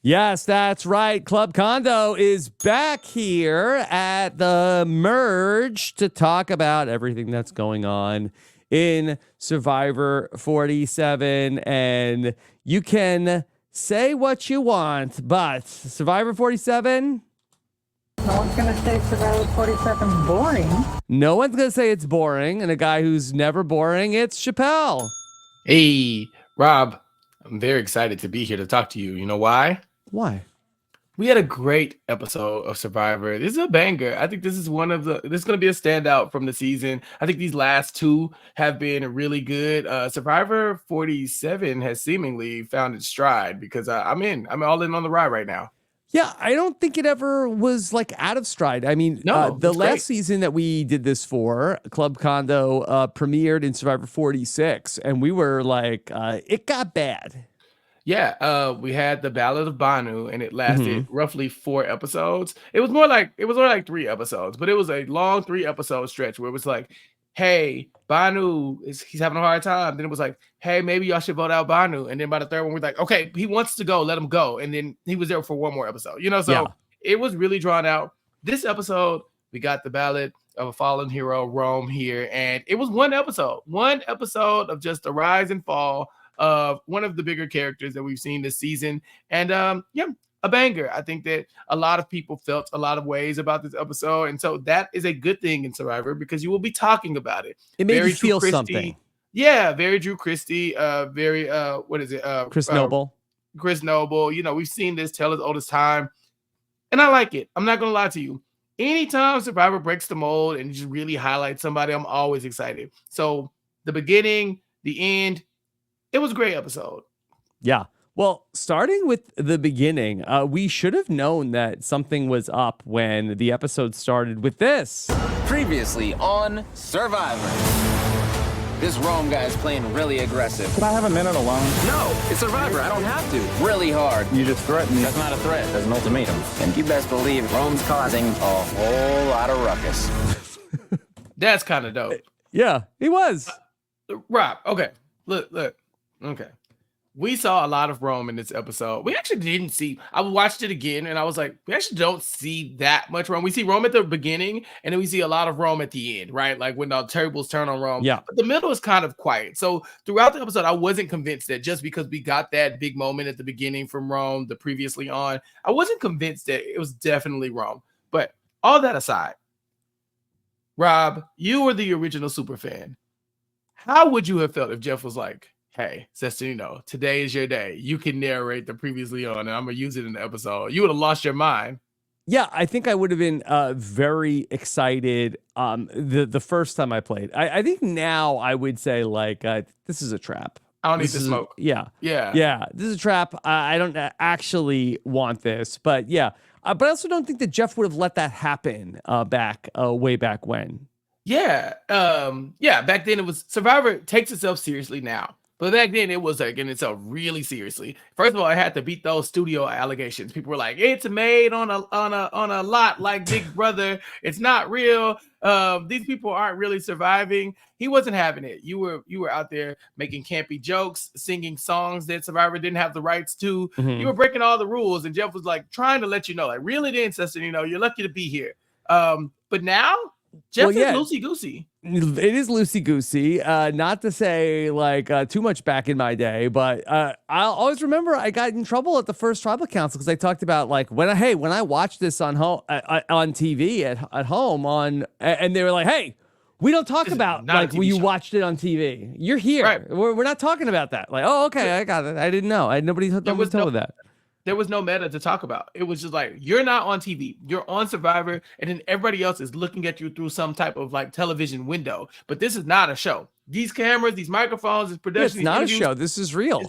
Yes, that's right. Club Condo is back here at the Merge to talk about everything that's going on in Survivor 47. And you can say what you want, but Survivor 47, No one's going to say Survivor 47 boring. no one's going to say it's boring. And a guy who's never boring, it's Chappell. Hey, Rob, I'm very excited to be here to talk to you. You know why? Why? We had a great episode of Survivor. This is a banger. I think this is this is going to be a standout from the season. I think these last two have been really good. Survivor 47 has seemingly found its stride because I'm all in on the ride right now. Yeah, I don't think it ever was like out of stride. I mean, No, the it's last great. season that we did this for, Club Condo, premiered in Survivor 46, and we were like, it got bad. Yeah, we had the Ballad of Banu, and it lasted roughly 4 episodes. It was more like 3 episodes, but it was a long 3-episode stretch where it was like, "Hey, he's having a hard time." Then it was like, "Hey, maybe y'all should vote out Banu." And then by the third one, we're like, "Okay, he wants to go, let him go." And then he was there for one more episode, So it was really drawn out. This episode, we got the Ballad of a Fallen Hero, Rome here, and it was one episode of just the rise and fall of one of the bigger characters that we've seen this season. And a banger. I think that a lot of people felt a lot of ways about this episode. And so that is a good thing in Survivor because you will be talking about it. It made you feel something. Yeah, very Drew Christie, very what is it? Chris Noble. Chris Noble. We've seen this tell as old as time. And I like it. I'm not gonna lie to you. Anytime Survivor breaks the mold and just really highlights somebody, I'm always excited. So the beginning, the end, it was a great episode. Yeah. Well, starting with the beginning, we should have known that something was up when the episode started with this. Previously on Survivor. This Rome guy is playing really aggressive. Can I have a minute alone? No, it's Survivor. I don't have to. Really hard. You just threatened me. That's not a threat. That's an ultimatum. And you best believe Rome's causing a whole lot of ruckus. That's kind of dope. Yeah, he was. Rob, okay. Look. Okay. We saw a lot of Rome in this episode. We actually didn't see, I watched it again and I was like, we actually don't see that much Rome. We see Rome at the beginning and then we see a lot of Rome at the end, right? Like when the tables turn on Rome. Yeah. But the middle is kind of quiet. So throughout the episode, I wasn't convinced that just because we got that big moment at the beginning from Rome, the previously on, I wasn't convinced that it was definitely Rome. But all that aside, Rob, you were the original super fan. How would you have felt if Jeff was like, "Hey, Cesternino, today is your day. You can narrate the previously on, and I'm gonna use it in the episode"? You would have lost your mind. Yeah, I think I would have been very excited the first time I played. I think now I would say like this is a trap. I don't need to smoke. Yeah. This is a trap. I don't actually want this, but yeah. But I also don't think that Jeff would have let that happen way back when. Yeah. Back then it was Survivor takes itself seriously now. But back then it was taking itself really seriously. First of all, I had to beat those studio allegations. People were like, "It's made on a lot like Big Brother. It's not real. These people aren't really surviving." He wasn't having it. You were out there making campy jokes, singing songs that Survivor didn't have the rights to. You were breaking all the rules, and Jeff was like trying to let you know, like, really didn't, Cesternino, you're lucky to be here. But now Jeff is loosey-goosey. It is loosey-goosey. Not to say like too much back in my day, but I'll always remember I got in trouble at the first tribal council because I talked about like when I watched this on TV at home and they were like, "Hey, we don't talk about like when you watched it on TV. You're here. Right. We're not talking about that." Like, "Oh, okay, I got it. I didn't know. Nobody told me that." There was no meta to talk about. It was just like, you're not on TV. You're on Survivor, and then everybody else is looking at you through some type of like television window. But this is not a show. These cameras, these microphones, this production. It's not a show. This is real.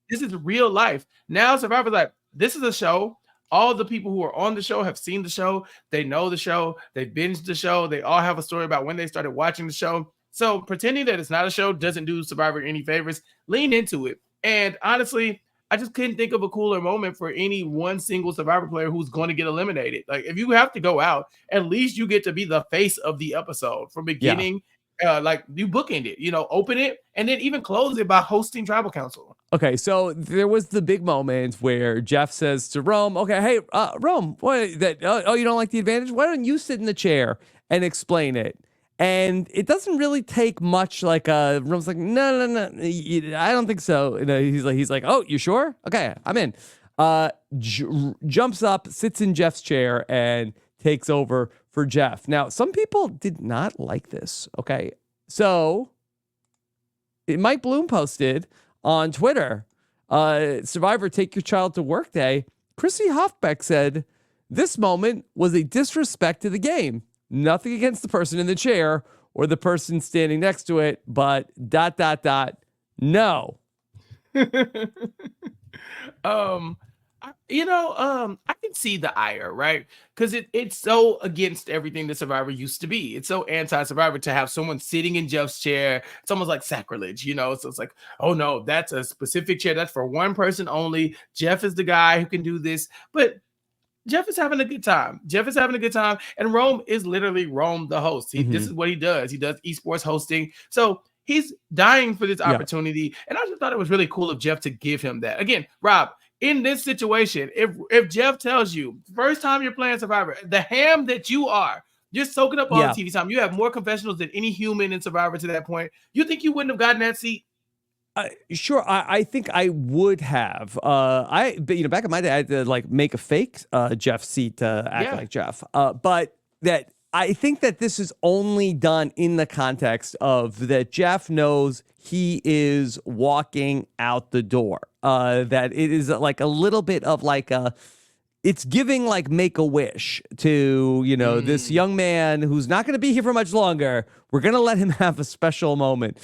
This is real life. Now Survivor's like, this is a show. All the people who are on the show have seen the show. They know the show. They binged the show. They all have a story about when they started watching the show. So pretending that it's not a show doesn't do Survivor any favors. Lean into it. And honestly, I just couldn't think of a cooler moment for any one single Survivor player who's going to get eliminated. Like, if you have to go out, at least you get to be the face of the episode from beginning. Like, you bookend it, open it, and then even close it by hosting Tribal Council. Okay, so there was the big moment where Jeff says to Rome, okay, hey, Rome, you don't like the advantage? Why don't you sit in the chair and explain it? And it doesn't really take much. Like Rome's like, no, I don't think so. And, he's like, oh, you sure? Okay, I'm in. Jumps up, sits in Jeff's chair, and takes over for Jeff. Now, some people did not like this. Okay, so Mike Bloom posted on Twitter, Survivor Take Your Child to Work Day. Chrissy Hoffbeck said, this moment was a disrespect to the game. Nothing against the person in the chair or the person standing next to it, but ... no. I can see the ire, right? Because it's so against everything the Survivor used to be. It's so anti-Survivor to have someone sitting in Jeff's chair. It's almost like sacrilege, So it's like, oh no, that's a specific chair. That's for one person only. Jeff is the guy who can do this. But Jeff is having a good time. And Rome is literally Rome, the host. This is what he does. He does esports hosting. So he's dying for this opportunity. And I just thought it was really cool of Jeff to give him that. Again, Rob, in this situation, if Jeff tells you, first time you're playing Survivor, the ham that you are, you're soaking up all the TV time. You have more confessionals than any human in Survivor to that point. You think you wouldn't have gotten that seat? Sure, I think I would have. Back in my day, I had to make a fake Jeff seat to act like Jeff. But that I think that this is only done in the context of that Jeff knows he is walking out the door. That it is like a little bit of it's giving Make-A-Wish to, this young man who's not going to be here for much longer. We're going to let him have a special moment.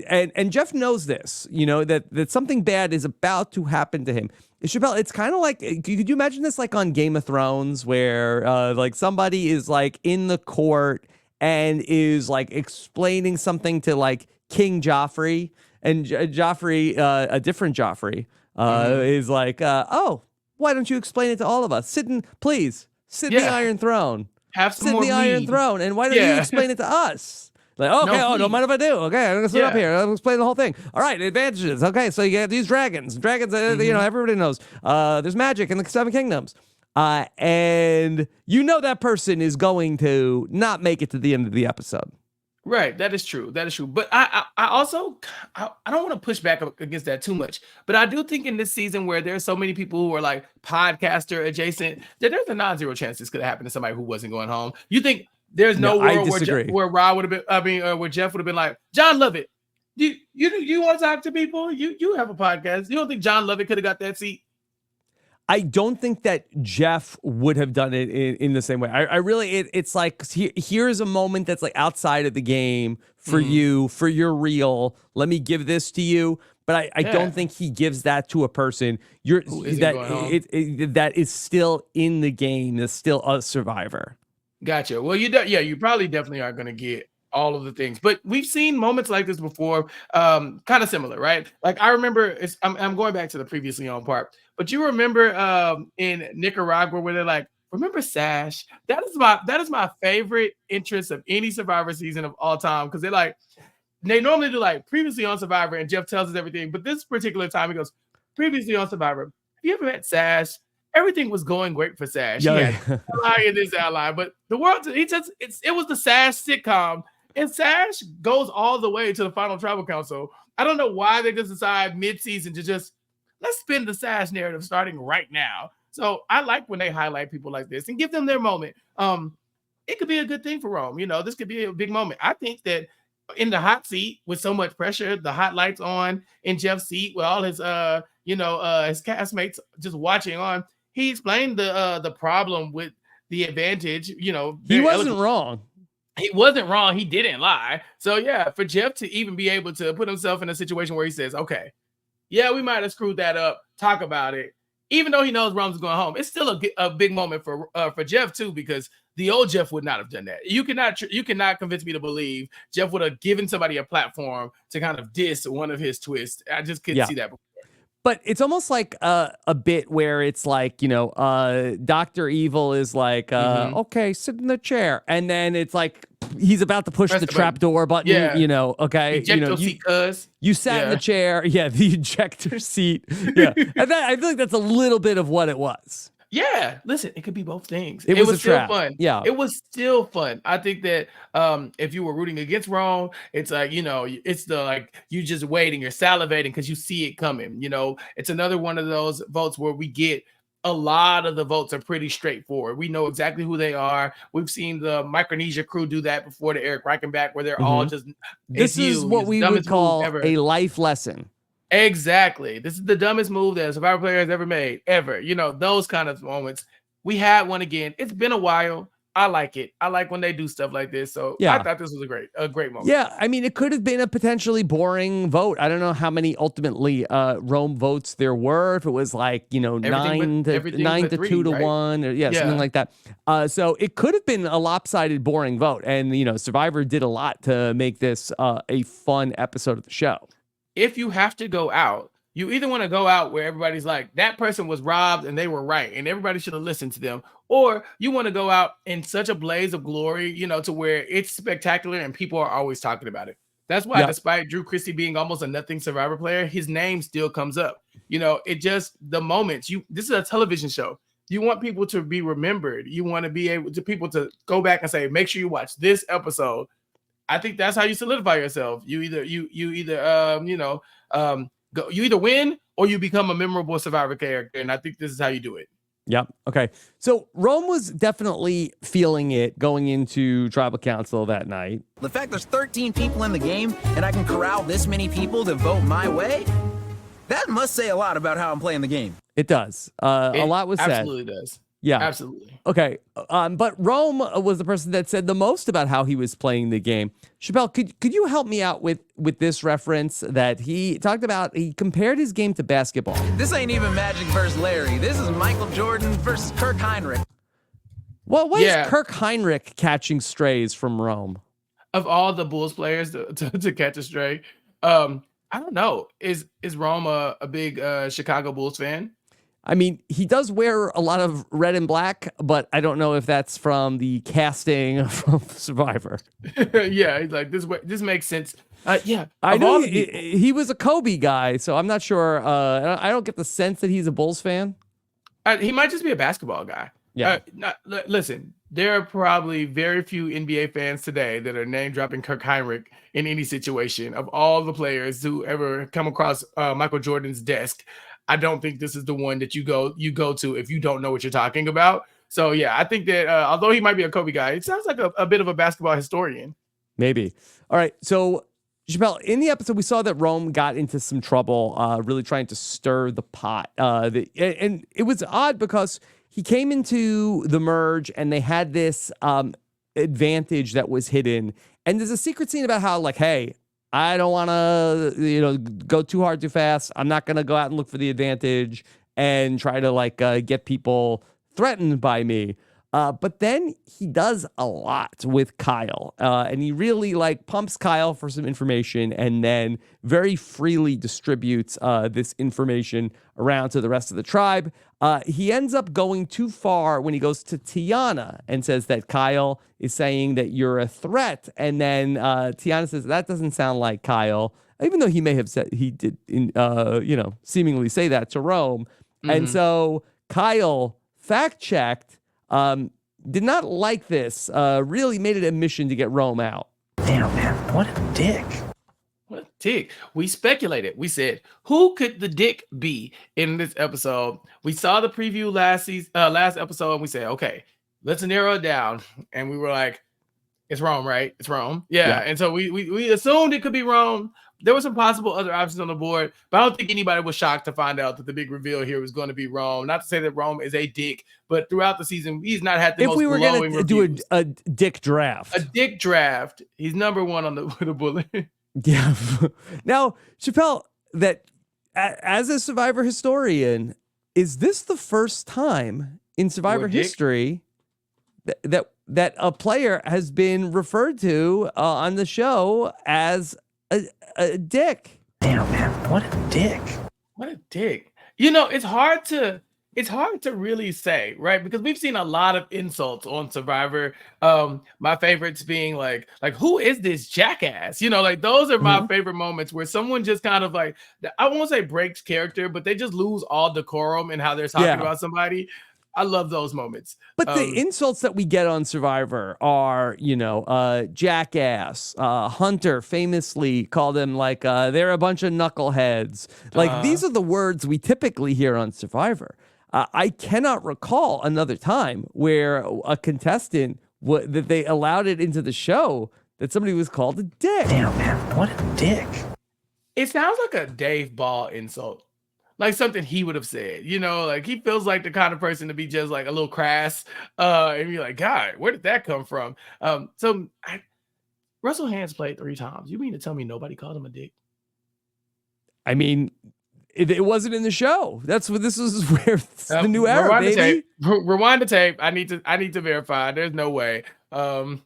And Jeff knows this, that something bad is about to happen to him. Chappelle, it's kind of could you imagine this on Game of Thrones where somebody is in the court and is explaining something to King Joffrey, and Joffrey, a different Joffrey, is oh, why don't you explain it to all of us? Sit in the Iron Throne. Have some more sit in the Iron Throne, and why don't you explain it to us? Okay, don't mind if I do. Okay, I'm gonna sit up here. I'll explain the whole thing. All right, advantages. Okay, so you get these dragons. Everybody knows. There's magic in the Seven Kingdoms. And that person is going to not make it to the end of the episode. Right, that is true. But I also I don't want to push back against that too much. But I do think in this season where there's so many people who are podcaster adjacent, that there's a non-zero chance this could happen to somebody who wasn't going home. You think there's no world where Rob would have been, where Jeff would have been like, John Lovett, you want to talk to people? You have a podcast. You don't think John Lovett could have got that seat? I don't think that Jeff would have done it in the same way. I really, it's here's a moment that's outside of the game for you, for your real. Let me give this to you. But I don't think he gives that to a person that is still in the game, that's still a survivor. Gotcha. Well, you probably definitely are going to get all of the things, but we've seen moments like this before, kind of similar, right? I remember, I'm going back to the previously on part, but you remember in Nicaragua where they're remember Sash? That is my favorite interest of any Survivor season of all time, because they normally do previously on Survivor, and Jeff tells us everything, but this particular time he goes, previously on Survivor, have you ever met Sash? Everything was going great for Sash. He had ally in this ally, but the world, it was the Sash sitcom. And Sash goes all the way to the final tribal council. I don't know why they just decide mid-season to let's spin the Sash narrative starting right now. So I like when they highlight people like this and give them their moment. It could be a good thing for Rome. This could be a big moment. I think that in the hot seat with so much pressure, the hot lights on in Jeff's seat with all his his castmates just watching on, he explained the problem with the advantage. He wasn't wrong. He wasn't wrong. He didn't lie. So yeah, for Jeff to even be able to put himself in a situation where he says, okay, yeah, we might have screwed that up. Talk about it. Even though he knows Rome's going home, it's still a big moment for Jeff too, because the old Jeff would not have done that. You cannot convince me to believe Jeff would have given somebody a platform to kind of diss one of his twists. I just couldn't see that before. But it's almost like a bit where it's Dr. Evil is okay, sit in the chair. And then it's he's about to push Press the the trap door button. Yeah. You know, okay. Eject your seat, cuz. You sat in the chair. Yeah, the ejector seat. Yeah. And I feel like that's a little bit of what it was. Yeah, listen, it could be both things. It was a still trap. fun. Yeah. It was still fun. I think that if you were rooting against Rome, it's like, it's the like you just waiting, you're salivating because you see it coming. It's another one of those votes where we get a lot of the votes are pretty straightforward. We know exactly who they are. We've seen the Micronesia crew do that before the Eric Reichenbach, where they're all just This is what we would call a life lesson. Exactly. This is the dumbest move that a Survivor player has ever made, ever. Those kind of moments. We had one again. It's been a while. I like it. I like when they do stuff like this. So yeah. I thought this was a great moment. Yeah, I mean, it could have been a potentially boring vote. I don't know how many ultimately Rome votes there were. If it was like 9 to 2 to 1, or something like that. So it could have been a lopsided, boring vote. And Survivor did a lot to make this a fun episode of the show. If you have to go out, you either want to go out where everybody's like, that person was robbed and they were right and everybody should have listened to them, or you want to go out in such a blaze of glory, to where it's spectacular and people are always talking about it. That's why, despite Drew Christie being almost a nothing Survivor player, his name still comes up. It just, the moments, this is a television show. You want people to be remembered. You want to be able to people to go back and say, make sure you watch this episode. I think that's how you solidify yourself. You either win or you become a memorable Survivor character, and I think this is how you do it. Yep. Okay. So Rome was definitely feeling it going into Tribal Council that night. The fact there's 13 people in the game and I can corral this many people to vote my way, that must say a lot about how I'm playing the game. It does. A lot was said. Absolutely does. Yeah, absolutely. Okay, but Rome was the person that said the most about how he was playing the game. Chappell, could you help me out with this reference that he talked about? He compared his game to basketball. This ain't even Magic versus Larry. This is Michael Jordan versus Kirk Heinrich. Well, what is Kirk Heinrich catching strays from Rome? Of all the Bulls players to catch a stray, I don't know. Is Rome a big Chicago Bulls fan? I mean, he does wear a lot of red and black, but I don't know if that's from the casting from Survivor. Yeah, he's like, this makes sense. Yeah, I know he was a Kobe guy, so I'm not sure. I don't get the sense that he's a Bulls fan. He might just be a basketball guy. Yeah. Listen, there are probably very few NBA fans today that are name dropping Kirk Heinrich in any situation. Of all the players who ever come across Michael Jordan's desk, I don't think this is the one that you go to if you don't know what you're talking about. So yeah, I think that although he might be a Kobe guy, it sounds like a bit of a basketball historian. Maybe. All right. So Chappell, in the episode, we saw that Rome got into some trouble, really trying to stir the pot. And it was odd because he came into the merge and they had this advantage that was hidden. And there's a secret scene about how, like, hey, I don't want to, go too hard too fast. I'm not going to go out and look for the advantage and try to get people threatened by me. But then he does a lot with Kyle, and he really pumps Kyle for some information and then very freely distributes this information around to the rest of the tribe. He ends up going too far when he goes to Tiana and says that Kyle is saying that you're a threat. And then Tiana says, that doesn't sound like Kyle, even though he may have said he did, seemingly say that to Rome. Mm-hmm. And so Kyle fact-checked, did not like this, really made it a mission to get Rome out. Damn, man, what a dick. What a dick. We speculated. We said, who could the dick be in this episode? We saw the preview last episode, and we said, okay, let's narrow it down. And we were like, it's Rome, right? It's Rome. Yeah. And so we assumed it could be Rome. There were some possible other options on the board, but I don't think anybody was shocked to find out that the big reveal here was going to be Rome. Not to say that Rome is a dick, but throughout the season, he's not had the most glowing reviews. If we were going to do a dick draft. A dick draft. He's number one on the bullet. Yeah. Now, Chappell, that as a Survivor historian, is this the first time in Survivor history that a player has been referred to on the show as a dick? Damn, man, what a dick. What a dick. It's hard to it's hard to really say, right? Because we've seen a lot of insults on Survivor. My favorites being like who is this jackass? Like those are my favorite moments where someone just kind of like, I won't say breaks character, but they just lose all decorum in how they're talking about somebody. I love those moments. But the insults that we get on Survivor are, jackass. Hunter famously called them like they're a bunch of knuckleheads. Like these are the words we typically hear on Survivor. I cannot recall another time where a contestant that they allowed it into the show that somebody was called a dick. Damn, man, what a dick. It sounds like a Dave Ball insult. Like something he would have said, like he feels like the kind of person to be just like a little crass, and you're like, God, where did that come from? Russell Hands played 3 times. You mean to tell me nobody called him a dick? I mean, it wasn't in the show. That's what this is. Where it's the new era, rewind baby. The tape. Rewind the tape. I need to verify. There's no way. I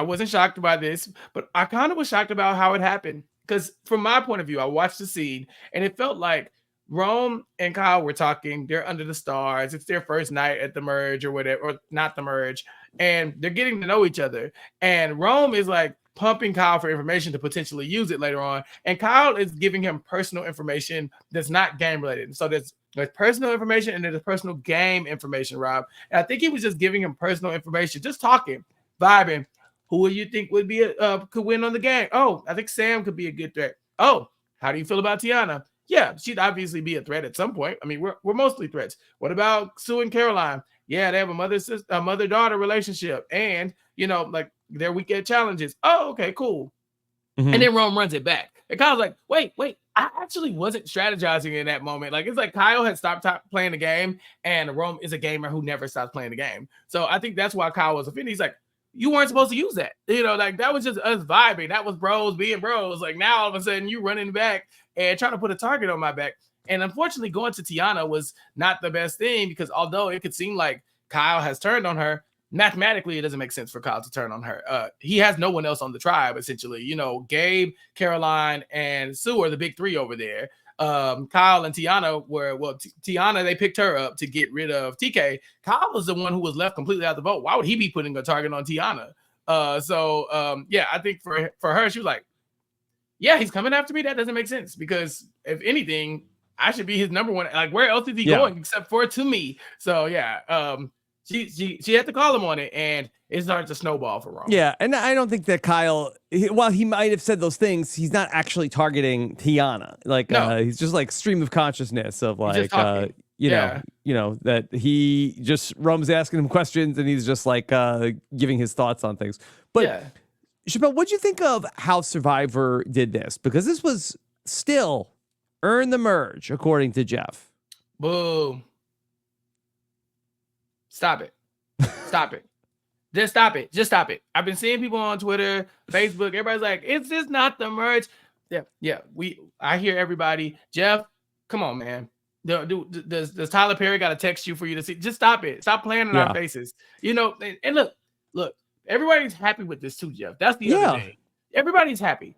wasn't shocked by this, but I kind of was shocked about how it happened. Because from my point of view, I watched the scene and it felt like Rome and Kyle were talking. They're under the stars. It's their first night at the merge or whatever, or not the merge. And they're getting to know each other. And Rome is like pumping Kyle for information to potentially use it later on. And Kyle is giving him personal information that's not game related. So there's personal information and there's personal game information, Rob. And I think he was just giving him personal information, just talking, vibing. Who would you think would be could win on the game? Oh, I think Sam could be a good threat. Oh, how do you feel about Tiana? Yeah, she'd obviously be a threat at some point. I mean, we're mostly threats. What about Sue and Caroline? Yeah, they have a mother-daughter relationship, and like their weekend challenges. Oh, okay, cool. And then Rome runs it back. And Kyle's like, wait, I actually wasn't strategizing in that moment. Like it's like Kyle had stopped playing the game, and Rome is a gamer who never stops playing the game. So I think that's why Kyle was offended. He's like, you weren't supposed to use that. Like that was just us vibing. That was bros being bros. Like now all of a sudden you running back and trying to put a target on my back. And unfortunately going to Tiana was not the best thing because although it could seem like Kyle has turned on her, mathematically it doesn't make sense for Kyle to turn on her. He has no one else on the tribe essentially. Gabe, Caroline, and Sue are the big 3 over there. Kyle and Tiana Tiana, they picked her up to get rid of TK. Kyle was the one who was left completely out the vote. Why would he be putting a target on Tiana? I think for her, she was like, yeah, he's coming after me. That doesn't make sense because if anything, I should be his number one. Like, where else is he going except for to me? So she had to call him on it, and it started to snowball for Rome. Yeah, and I don't think that Kyle, while he might have said those things, he's not actually targeting Tiana. Like, he's just like stream of consciousness of like, that he just Rome's asking him questions, and he's just like giving his thoughts on things. But Chappell, what'd you think of how Survivor did this? Because this was still earn the merge, according to Jeff. Boo. Stop it. Stop it. Just stop it. Just stop it. I've been seeing people on Twitter, Facebook, everybody's like, it's just not the merge. Yeah. I hear everybody. Jeff, come on, man. Does Tyler Perry got to text you for you to see? Just stop it. Stop playing in our faces. And look, everybody's happy with this too, Jeff. That's the other thing. Everybody's happy.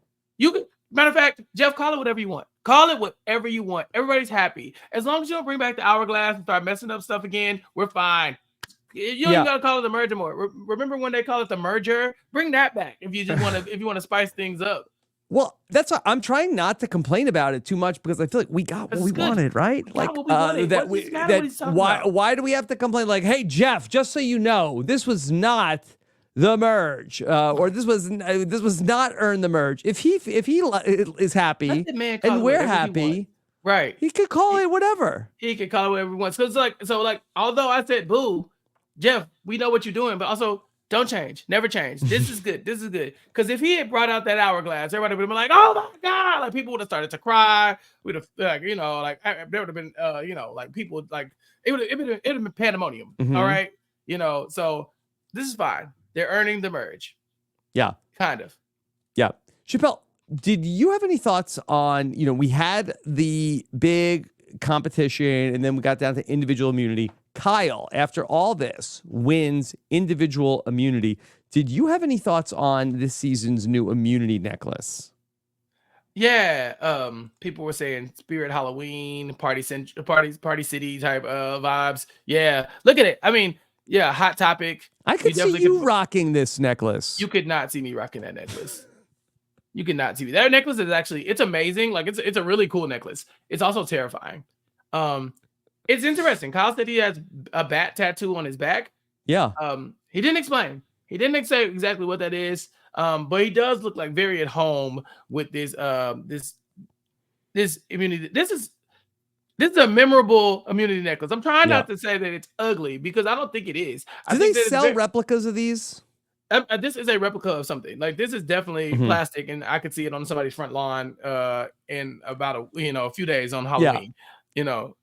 Matter of fact, Jeff, call it whatever you want. Call it whatever you want. Everybody's happy. As long as you don't bring back the hourglass and start messing up stuff again, we're fine. You don't even gotta call it the merger more. Remember when they call it the merger? Bring that back if you just want to spice things up. Well, that's why I'm trying not to complain about it too much because I feel like we got what we wanted, right? Like why do we have to complain? Like, hey Jeff, just so you know, this was not the merge, or this was not earn the merge. If he is happy and we're happy, right? He could call it whatever. He could call it whatever he wants. So although I said boo, Jeff, we know what you're doing, but also don't change, never change. This is good. This is good. Because if he had brought out that hourglass, everybody would have been like, "Oh my god!" Like people would have started to cry. We'd have there would have been like people like it would have been pandemonium. All right, so this is fine. They're earning the merge. Yeah. Kind of. Yeah. Chappell, did you have any thoughts on, we had the big competition and then we got down to individual immunity. Kyle, after all this, wins individual immunity. Did you have any thoughts on this season's new immunity necklace? Yeah, people were saying Spirit Halloween, Party City type vibes. Yeah, look at it. I mean, yeah, hot topic. I You could see definitely you could. rocking this necklace. You could not see me rocking that necklace. You could not see me. That necklace is actually it's amazing. Like it's a really cool necklace. It's also terrifying. Um, it's interesting. Kyle said he has a bat tattoo on his back. Yeah. He didn't explain. He didn't say exactly what that is. But he does look like very at home with this this immunity. This is a memorable immunity necklace. I'm trying Yeah. not to say that it's ugly because I don't think it is. I Do think they that sell replicas of these? this is a replica of something. Like this is definitely plastic, and I could see it on somebody's front lawn in about a few days on Halloween. You know,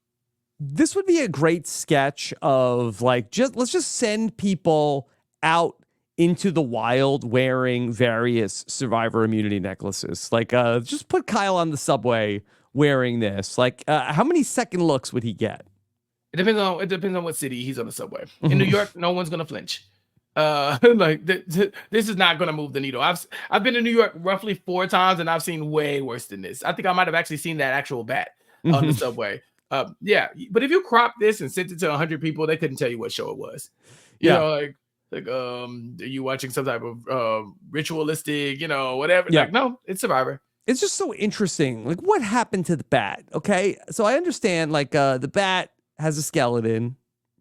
This would be a great sketch of like let's just send people out into the wild wearing various survivor immunity necklaces. Like just put Kyle on the subway wearing this. Like how many second looks would he get? it depends on what city he's on the subway. In New York, no one's gonna flinch. Like this is not gonna move the needle. I've been to New York roughly 4 times, and I've seen way worse than this. I think I might have actually seen that actual bat on the subway. Yeah, but if you crop this and sent it to 100 people, they couldn't tell you what show it was. You know, are you watching some type of ritualistic, whatever? Yeah. Like, no, it's Survivor. It's just so interesting. Like, what happened to the bat? Okay, so I understand. Like, the bat has a skeleton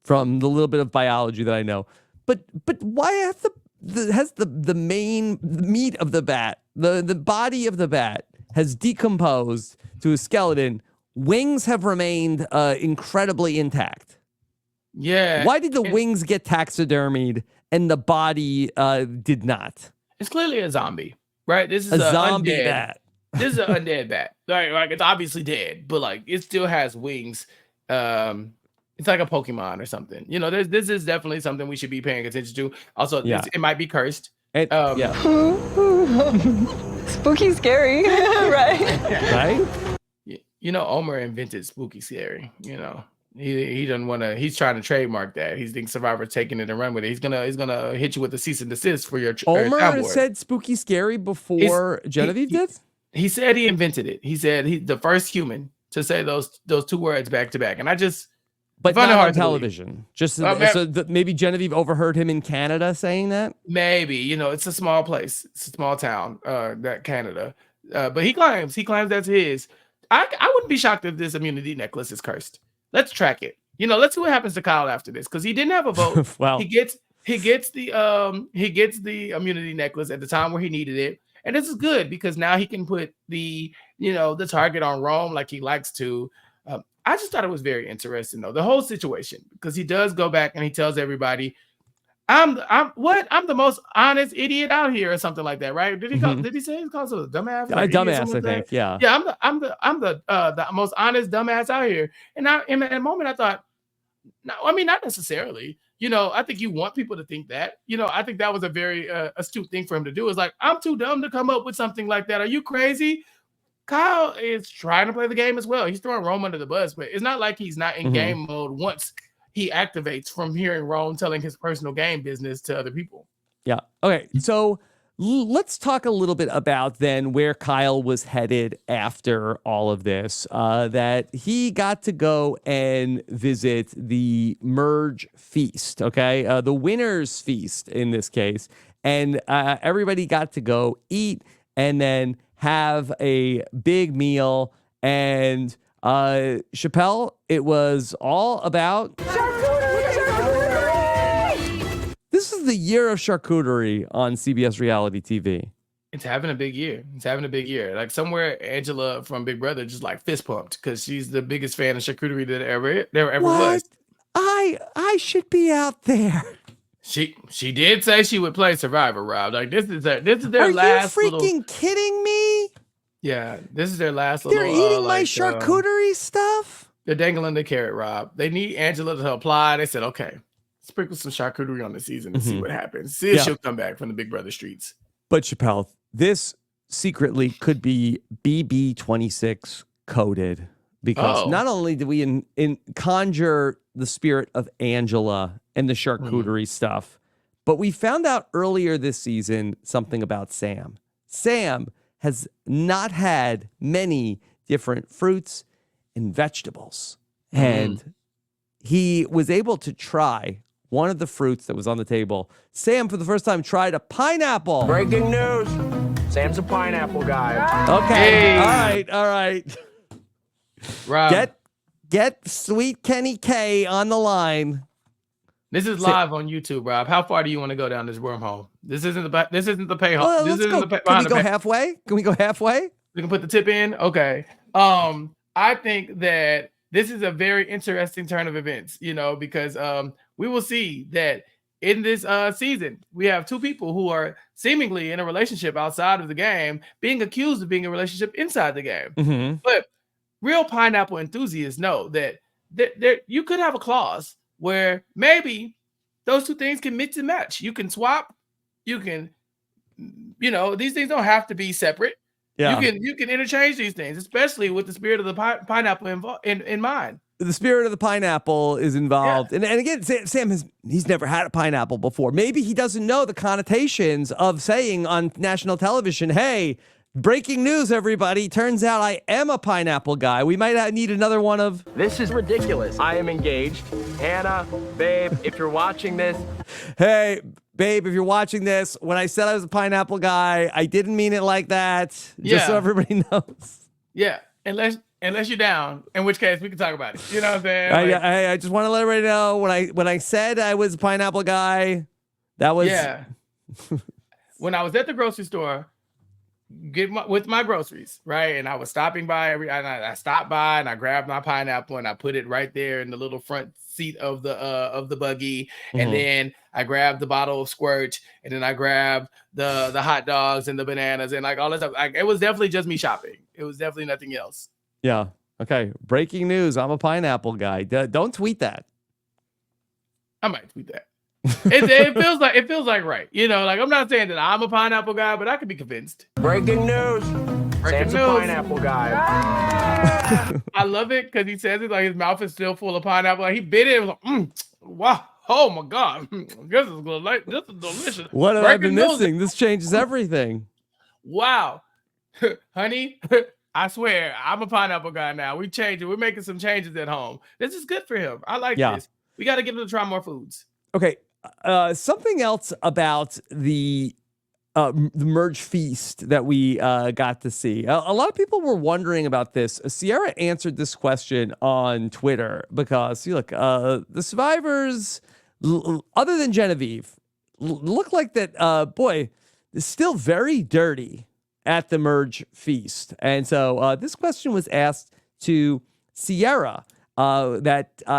from the little bit of biology that I know, but why has the main meat of the bat, the body of the bat has decomposed to a skeleton? Wings have remained incredibly intact. Yeah. Why did the wings get taxidermied and the body did not? It's clearly a zombie, right? This is A zombie undead. bat. This is an undead bat. Like it's obviously dead, but like it still has wings. It's like a Pokemon or something. This is definitely something we should be paying attention to. Also, it might be cursed. Yeah. Spooky, scary, right? Right? Omer invented spooky scary. He doesn't want to. He's trying to trademark that. He thinks Survivor's taking it and run with it. He's gonna hit you with a cease and desist for your Omer soundboard. said spooky scary before Genevieve did. He said he invented it. He said he's the first human to say those 2 words back to back. And I just but find not it hard on to believe. television. Just maybe Genevieve overheard him in Canada saying that. Maybe it's a small place. It's a small town. That Canada. But he claims that's his. I wouldn't be shocked if this immunity necklace is cursed. Let's track it. Let's see what happens to Kyle after this, because he didn't have a vote. Well, he gets the immunity necklace at the time where he needed it, and this is good because now he can put the the target on Rome like he likes to. I just thought it was very interesting though, the whole situation, because he does go back and he tells everybody, I'm the most honest idiot out here or something like that, right? Did he say he calls it a dumbass? A dumbass, I think. Yeah. Yeah, I'm the most honest dumbass out here. And in that moment I thought, no, I mean, not necessarily. I think you want people to think that. I think that was a very astute thing for him to do. It's like, I'm too dumb to come up with something like that. Are you crazy? Kyle is trying to play the game as well. He's throwing Rome under the bus, but it's not like he's not in game mode once he activates from hearing Rome telling his personal game business to other people. Yeah. Okay. So let's talk a little bit about then where Kyle was headed after all of this. That he got to go and visit the Merge Feast. Okay. The winner's feast in this case. And everybody got to go eat and then have a big meal. And Chappell, it was all about This is the year of charcuterie on CBS reality TV. It's having a big year. Like somewhere Angela from Big Brother just like fist pumped because she's the biggest fan of charcuterie that there ever was. I should be out there. She did say she would play Survivor, Rob. Like this is their Are last. Are you freaking kidding me? Yeah, this is their last. They're eating my charcuterie stuff. They're dangling the carrot, Rob. They need Angela to apply. They said, okay, sprinkle some charcuterie on the season and see what happens. See if she'll come back from the Big Brother streets. But Chappell, this secretly could be BB26 coded, because not only did we conjure the spirit of Angela and the charcuterie stuff, but we found out earlier this season something about Sam. Sam has not had many different fruits and vegetables. And he was able to try one of the fruits that was on the table. Sam, for the first time, tried a pineapple. Breaking news. Sam's a pineapple guy. Okay. Hey. All right. Rob, Get Sweet Kenny K on the line. this is live on YouTube, Rob. How far do you want to go down this wormhole? This isn't the payoff. Well, This let's isn't go. the Can we go halfway? Can we go halfway? We can put the tip in. Okay. I think that this is a very interesting turn of events, because we will see that in this season, we have two people who are seemingly in a relationship outside of the game being accused of being in a relationship inside the game. Mm-hmm. But real pineapple enthusiasts know that there you could have a clause where maybe those two things can mix and match. You can swap. You can, these things don't have to be separate. Yeah. You can interchange these things, especially with the spirit of the pineapple in mind. The spirit of the pineapple is involved. And again, Sam he's never had a pineapple before. Maybe he doesn't know the connotations of saying on national television, hey, breaking news, everybody. Turns out I am a pineapple guy. We might need another one of... This is ridiculous. I am engaged. Hannah, babe, if you're watching this. Hey, babe, if you're watching this, when I said I was a pineapple guy, I didn't mean it like that. Just so everybody knows. Yeah, unless you're down, in which case we can talk about it. You know what I'm saying? I just want to let everybody know when I said I was a pineapple guy, that was... Yeah. When I was at the grocery store, with my groceries, right? And I was stopping by I stopped by and I grabbed my pineapple and I put it right there in the little front seat of the buggy. And then I grabbed the bottle of Squirt, and then I grabbed the hot dogs and the bananas and like all that stuff. It was definitely just me shopping. It was definitely nothing else. Yeah. Okay. Breaking news. I'm a pineapple guy. Don't tweet that. I might tweet that. It feels like right. Like I'm not saying that I'm a pineapple guy, but I could be convinced. Breaking news. Sam's a pineapple guy. I love it because he says it like his mouth is still full of pineapple. Like he bit it. It was like, wow. Oh my God. This is delicious. What have I been missing? This changes everything. Wow. Honey, I swear, I'm a pineapple guy now. We changed it. We're making some changes at home. This is good for him. I like this. We got to get him to try more foods. Okay. Something else about the merge feast that we got to see. A lot of people were wondering about this. Sierra answered this question on Twitter because, look, the survivors, other than Genevieve, look like that, boy, is still very dirty at the merge feast. And so this question was asked to Sierra,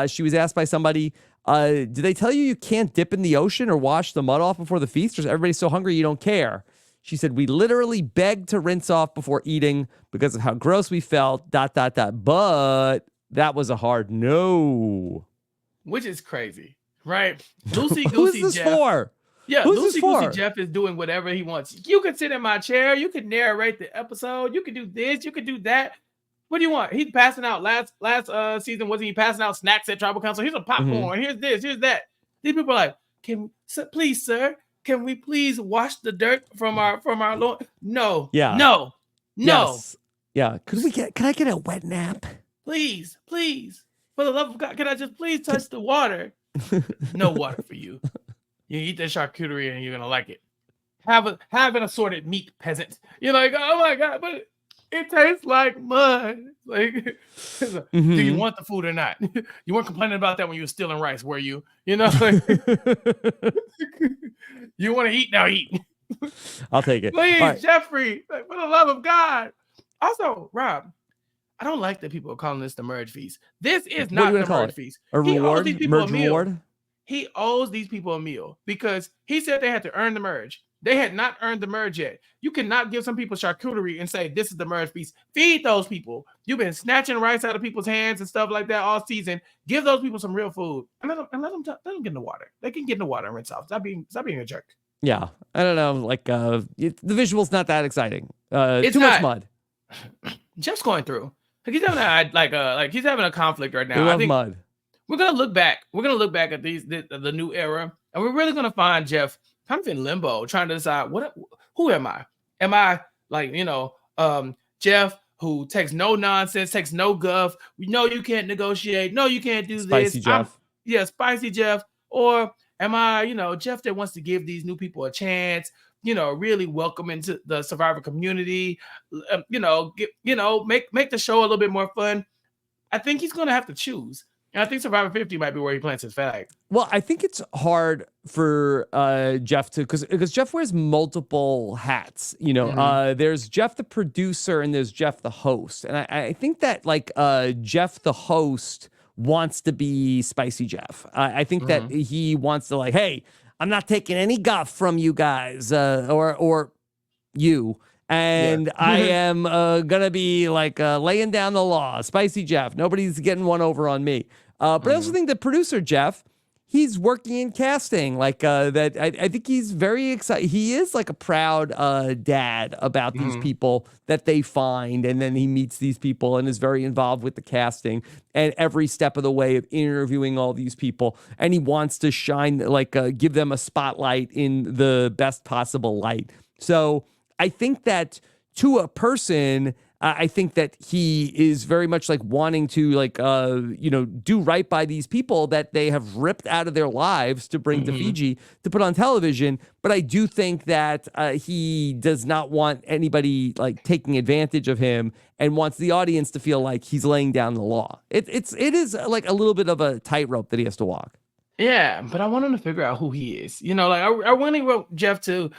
she was asked by somebody, did they tell you can't dip in the ocean or wash the mud off before the feast? Or is everybody so hungry you don't care? She said, we literally begged to rinse off before eating because of how gross we felt, ... But that was a hard no. Which is crazy, right? Lucy Goosey Who's this Jeff. for? Yeah, Who's Lucy this for? Goosey Jeff is doing whatever he wants. You can sit in my chair. You can narrate the episode. You can do this. You can do that. What do you want? He's passing out last season. Wasn't he passing out snacks at Tribal Council? Here's a popcorn. Here's this. Here's that. These people are like, please, sir, can we please wash the dirt from our lawn? No. Yeah. No. Yes. Yeah. Can I get a wet nap? Please. For the love of God, can I just please touch the water? No water for you. You eat that charcuterie and you're gonna like it. Have an assorted meat, peasant. You're like, oh my God, but it tastes like mud. Like, do you want the food or not? You weren't complaining about that when you were stealing rice, were you? Like, you want to eat? Now eat. I'll take it. Please, right. Jeffrey, for the love of God. Also, Rob, I don't like that people are calling this the merge feast. This is not the merge feast. A reward? Merge reward? He owes these people a meal because he said they had to earn the merge. They had not earned the merge yet. You cannot give some people charcuterie and say, this is the merge feast. Feed those people. You've been snatching rice out of people's hands and stuff like that all season. Give those people some real food and let them get in the water. They can get in the water and rinse off. Stop being a jerk. Yeah. I don't know. Like, the visual's not that exciting. It's too not. much mud. Jeff's going through. Like he's having he's having a conflict right now. I think mud. We're gonna look back. We're gonna look back at the new era, and we're really gonna find Jeff kind of in limbo, trying to decide who am I? Am I like, Jeff, who takes no nonsense, takes no guff. We know you can't negotiate. No, you can't do Spicy this. Jeff. Spicy Jeff. Or am I, Jeff that wants to give these new people a chance, really welcome into the Survivor community, make the show a little bit more fun. I think he's going to have to choose. And I think Survivor 50 might be where he plants his flag. Well, I think it's hard for Jeff to, because Jeff wears multiple hats. There's Jeff the producer and there's Jeff the host, and I think that like Jeff the host wants to be Spicy Jeff. I think that he wants to like, hey, I'm not taking any guff from you guys or you. And I am gonna be like laying down the law, Spicy Jeff. Nobody's getting one over on me. But I also think that producer Jeff, he's working in casting like that. I think he's very excited. He is like a proud dad about these people that they find, and then he meets these people and is very involved with the casting and every step of the way of interviewing all these people. And he wants to shine, like give them a spotlight in the best possible light. So I think that to a person, I think that he is very much like wanting to like, do right by these people that they have ripped out of their lives to bring to Fiji to put on television. But I do think that he does not want anybody like taking advantage of him and wants the audience to feel like he's laying down the law. It is like a little bit of a tightrope that he has to walk. Yeah, but I want him to figure out who he is. I want Jeff to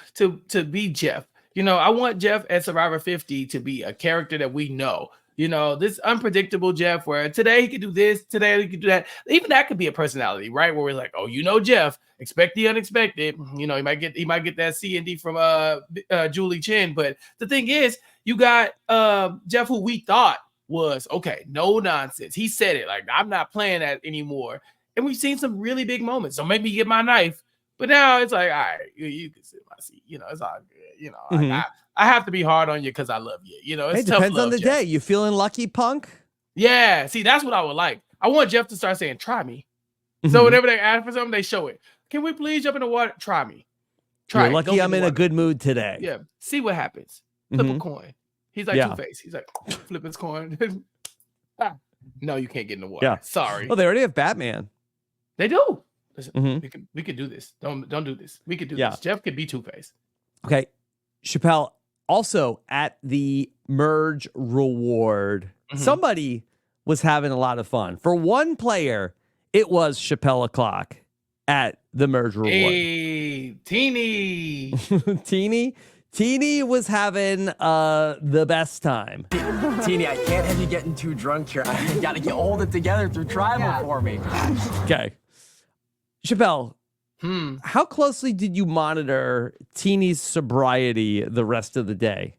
be Jeff. I want Jeff at Survivor 50 to be a character that we know. This unpredictable Jeff where today he could do this, today he could do that. Even that could be a personality, right? Where we're like, oh, Jeff, expect the unexpected. He might get that C&D from Julie Chen. But the thing is, you got Jeff, who we thought was okay, no nonsense. He said it like, I'm not playing that anymore. And we've seen some really big moments. So make me get my knife. But now it's like, all right, you can sit in my seat. It's all good. I have to be hard on you because I love you. It's it tough depends love, on the Jeff. day. You feeling lucky, punk? Yeah. See, that's what I would like. I want Jeff to start saying, try me. So whenever they ask for something, they show it. Can we please jump in the water? Try me. You're lucky I'm in a good mood today. Yeah. See what happens. Flip a coin. He's like Two-Face. He's like, flip his coin. No, you can't get in the water. Yeah. Sorry. Well, they already have Batman. They do. Listen, we can do this. Don't do this. We could do this. Jeff could be Two-Face. Okay. Chappell, also at the merge reward, somebody was having a lot of fun. For one player, it was Chappell o'clock at the merge reward. Hey, Teeny. Teeny was having the best time. Teeny, I can't have you getting too drunk here. I gotta get hold it together through tribal for me. Okay. Chappell, how closely did you monitor Teeny's sobriety the rest of the day?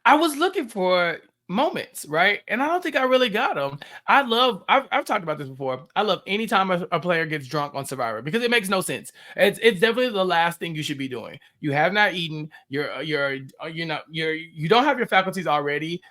I was looking for moments, right? And I don't think I really got them. I've talked about this before. I love anytime a player gets drunk on Survivor because it makes no sense. It's definitely the last thing you should be doing. You have not eaten. You don't have your faculties already.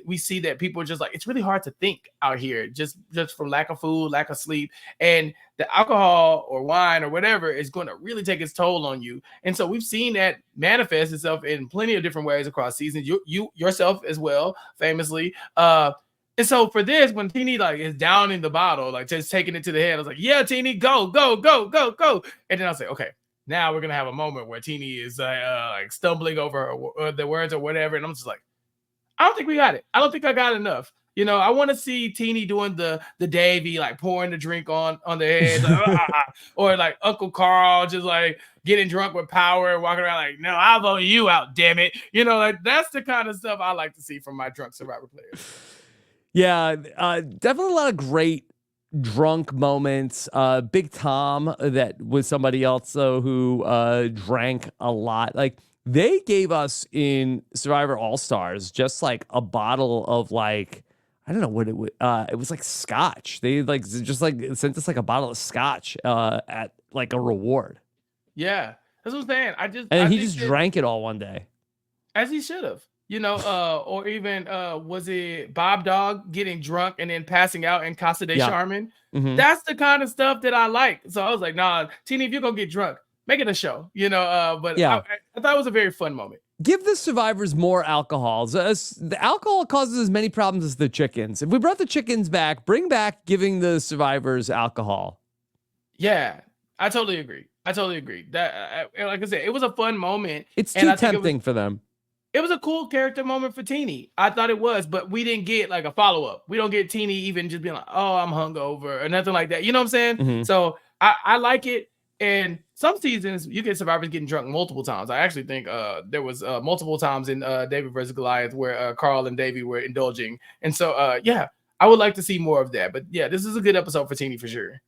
We see that people are just like, it's really hard to think out here just from lack of food, lack of sleep, and the alcohol or wine or whatever is going to really take its toll on you. And so we've seen that manifest itself in plenty of different ways across seasons. You yourself as well, famously. And so for this, when Teeny like is downing the bottle, like just taking it to the head, I was like, yeah, Teeny, go. And then I was like, okay, now we're going to have a moment where Teeny is like stumbling over the words or whatever. And I'm just like, I don't think we got it. I don't think I got enough. I want to see Teeny doing the Davey, like pouring the drink on the head, like, or like Uncle Carl just like getting drunk with power and walking around like, no, I'll vote you out, damn it. Like that's the kind of stuff I like to see from my drunk Survivor players. Yeah, definitely a lot of great drunk moments. Big Tom, that was somebody else who drank a lot. Like they gave us in Survivor All-Stars just like a bottle of like, I don't know what it was. It was like scotch. They like just like sent us like a bottle of scotch at like a reward. Yeah, that's what I'm saying. He just drank it all one day, as he should have. Or even was it Bob Dog getting drunk and then passing out in Casa de Charmin? That's the kind of stuff that I like. So I was like, nah, Teeny, if you're gonna get drunk, make it a show. But I thought it was a very fun moment. Give the survivors more alcohol. The alcohol causes as many problems as the chickens. If we brought the chickens back, bring back giving the survivors alcohol. Yeah, I totally agree. That, like I said, it was a fun moment. It's and too I think tempting for them. It was a cool character moment for Teeny. I thought it was, but we didn't get like a follow-up. We don't get Teeny even just being like, oh, I'm hungover or nothing like that. You know what I'm saying? Mm-hmm. So I like it. And some seasons you get survivors getting drunk multiple times. I actually think there was multiple times in David versus Goliath where Carl and Davey were indulging. And so, yeah, I would like to see more of that. But yeah, this is a good episode for Teeny for sure.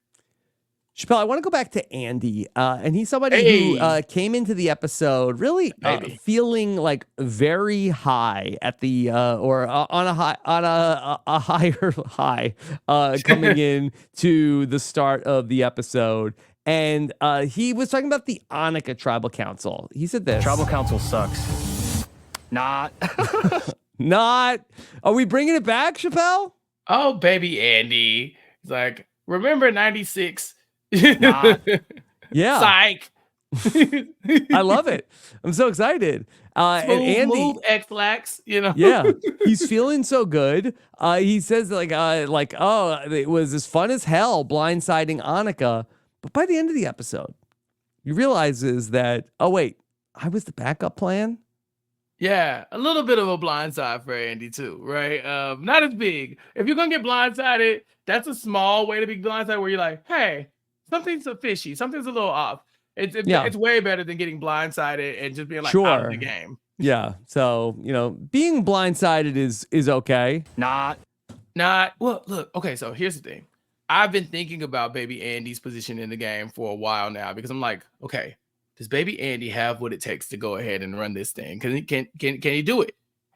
Chappell, I want to go back to Andy, and he's somebody who came into the episode really feeling like very high at the or on a higher high coming in to the start of the episode, and he was talking about the Annika Tribal Council. He said this: Tribal Council sucks. Not. Not. Are we bringing it back, Chappell? Oh, baby Andy. It's like, remember 96? Yeah. Psych. I love it. I'm so excited. And Andy, move X-Lax, you know. Yeah, he's feeling so good. He says like, oh, it was as fun as hell blindsiding Annika. But by the end of the episode, he realizes that, oh wait, I was the backup plan. Yeah, a little bit of a blindside for Andy too, right? Not as big. If you're gonna get blindsided, that's a small way to be blindsided where you're like, hey, something's fishy, something's a little off. It's way better than getting blindsided and just being like out of the game. Yeah. So, being blindsided is okay. Not. Well, look, okay, so here's the thing. I've been thinking about baby Andy's position in the game for a while now because I'm like, okay, does baby Andy have what it takes to go ahead and run this thing? Can he do it?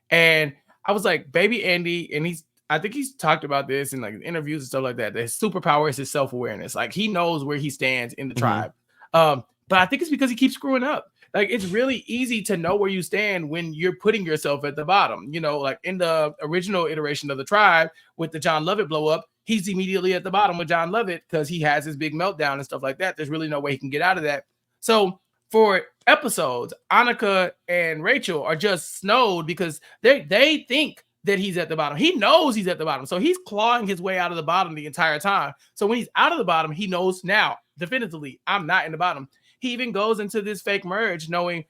And I was like, baby Andy, and I think he's talked about this in like interviews and stuff like that. His superpower is his self-awareness. Like he knows where he stands in the tribe. But I think it's because he keeps screwing up. Like it's really easy to know where you stand when you're putting yourself at the bottom. Like in the original iteration of the tribe with the John Lovett blow up, he's immediately at the bottom with John Lovett because he has his big meltdown and stuff like that. There's really no way he can get out of that. So for episodes, Annika and Rachel are just snowed because they think that he's at the bottom. He knows he's at the bottom. So he's clawing his way out of the bottom the entire time. So when he's out of the bottom, he knows now definitively I'm not in the bottom. He even goes into this fake merge knowing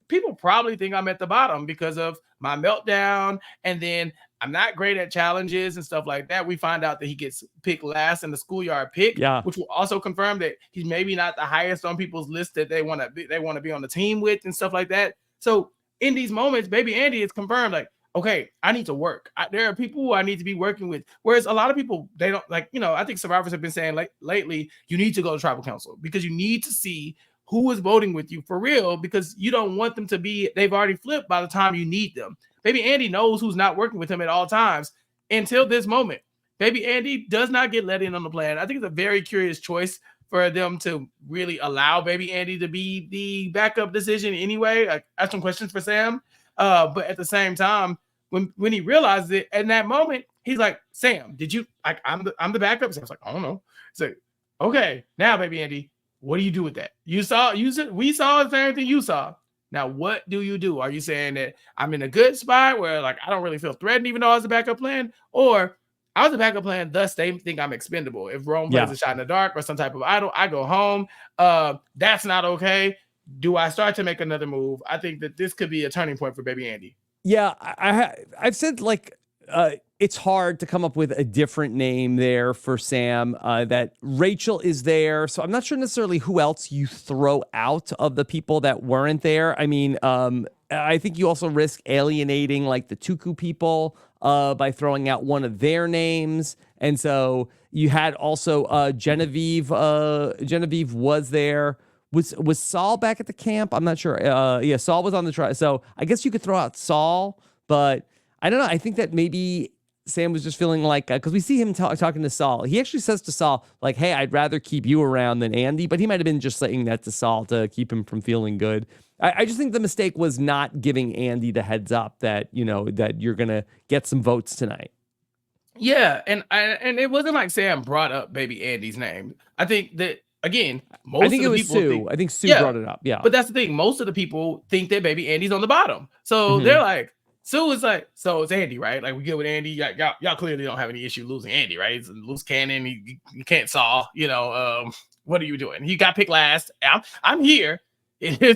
people probably think I'm at the bottom because of my meltdown. And then I'm not great at challenges and stuff like that. We find out that he gets picked last in the schoolyard pick, which will also confirm that he's maybe not the highest on people's list that they want to be on the team with and stuff like that. So in these moments, baby Andy is confirmed like, okay, I need to work. There are people who I need to be working with. Whereas a lot of people, they don't like, I think survivors have been saying lately, you need to go to tribal council because you need to see who is voting with you for real, because you don't want them to they've already flipped by the time you need them. Baby Andy knows who's not working with him at all times until this moment. Baby Andy does not get let in on the plan. I think it's a very curious choice for them to really allow baby Andy to be the backup decision anyway. I have some questions for Sam. But at the same time, when he realizes it in that moment, he's like, Sam, did you I'm the backup? Sam's like, I don't know. It's like, okay, now baby Andy, what do you do with that? We saw the same thing you saw. Now, what do you do? Are you saying that I'm in a good spot where like I don't really feel threatened even though I was a backup plan? Or I was a backup plan, thus they think I'm expendable. If Rome plays a shot in the dark or some type of idol, I go home. That's not okay. Do I start to make another move? I think that this could be a turning point for baby Andy. Yeah, I've said like it's hard to come up with a different name there for Sam. That Rachel is there, so I'm not sure necessarily who else you throw out of the people that weren't there. I mean, I think you also risk alienating like the Tuku people by throwing out one of their names, and so you had also Genevieve. Genevieve was there. Was Saul back at the camp? I'm not sure. Yeah, Saul was on the trial. So I guess you could throw out Saul, but I don't know. I think that maybe Sam was just feeling like, because we see him talking to Saul. He actually says to Saul, like, hey, I'd rather keep you around than Andy, but he might have been just saying that to Saul to keep him from feeling good. I just think the mistake was not giving Andy the heads up that, that you're going to get some votes tonight. Yeah, and it wasn't like Sam brought up baby Andy's name. I think that again, I think it of the was people Sue. I think Sue brought it up. Yeah. But that's the thing. Most of the people think that baby Andy's on the bottom. So Mhm. they're like, Sue is like, so it's Andy, right? Like we get with Andy. Y'all clearly don't have any issue losing Andy, right? It's a loose cannon. You can't saw. What are you doing? He got picked last. I'm here.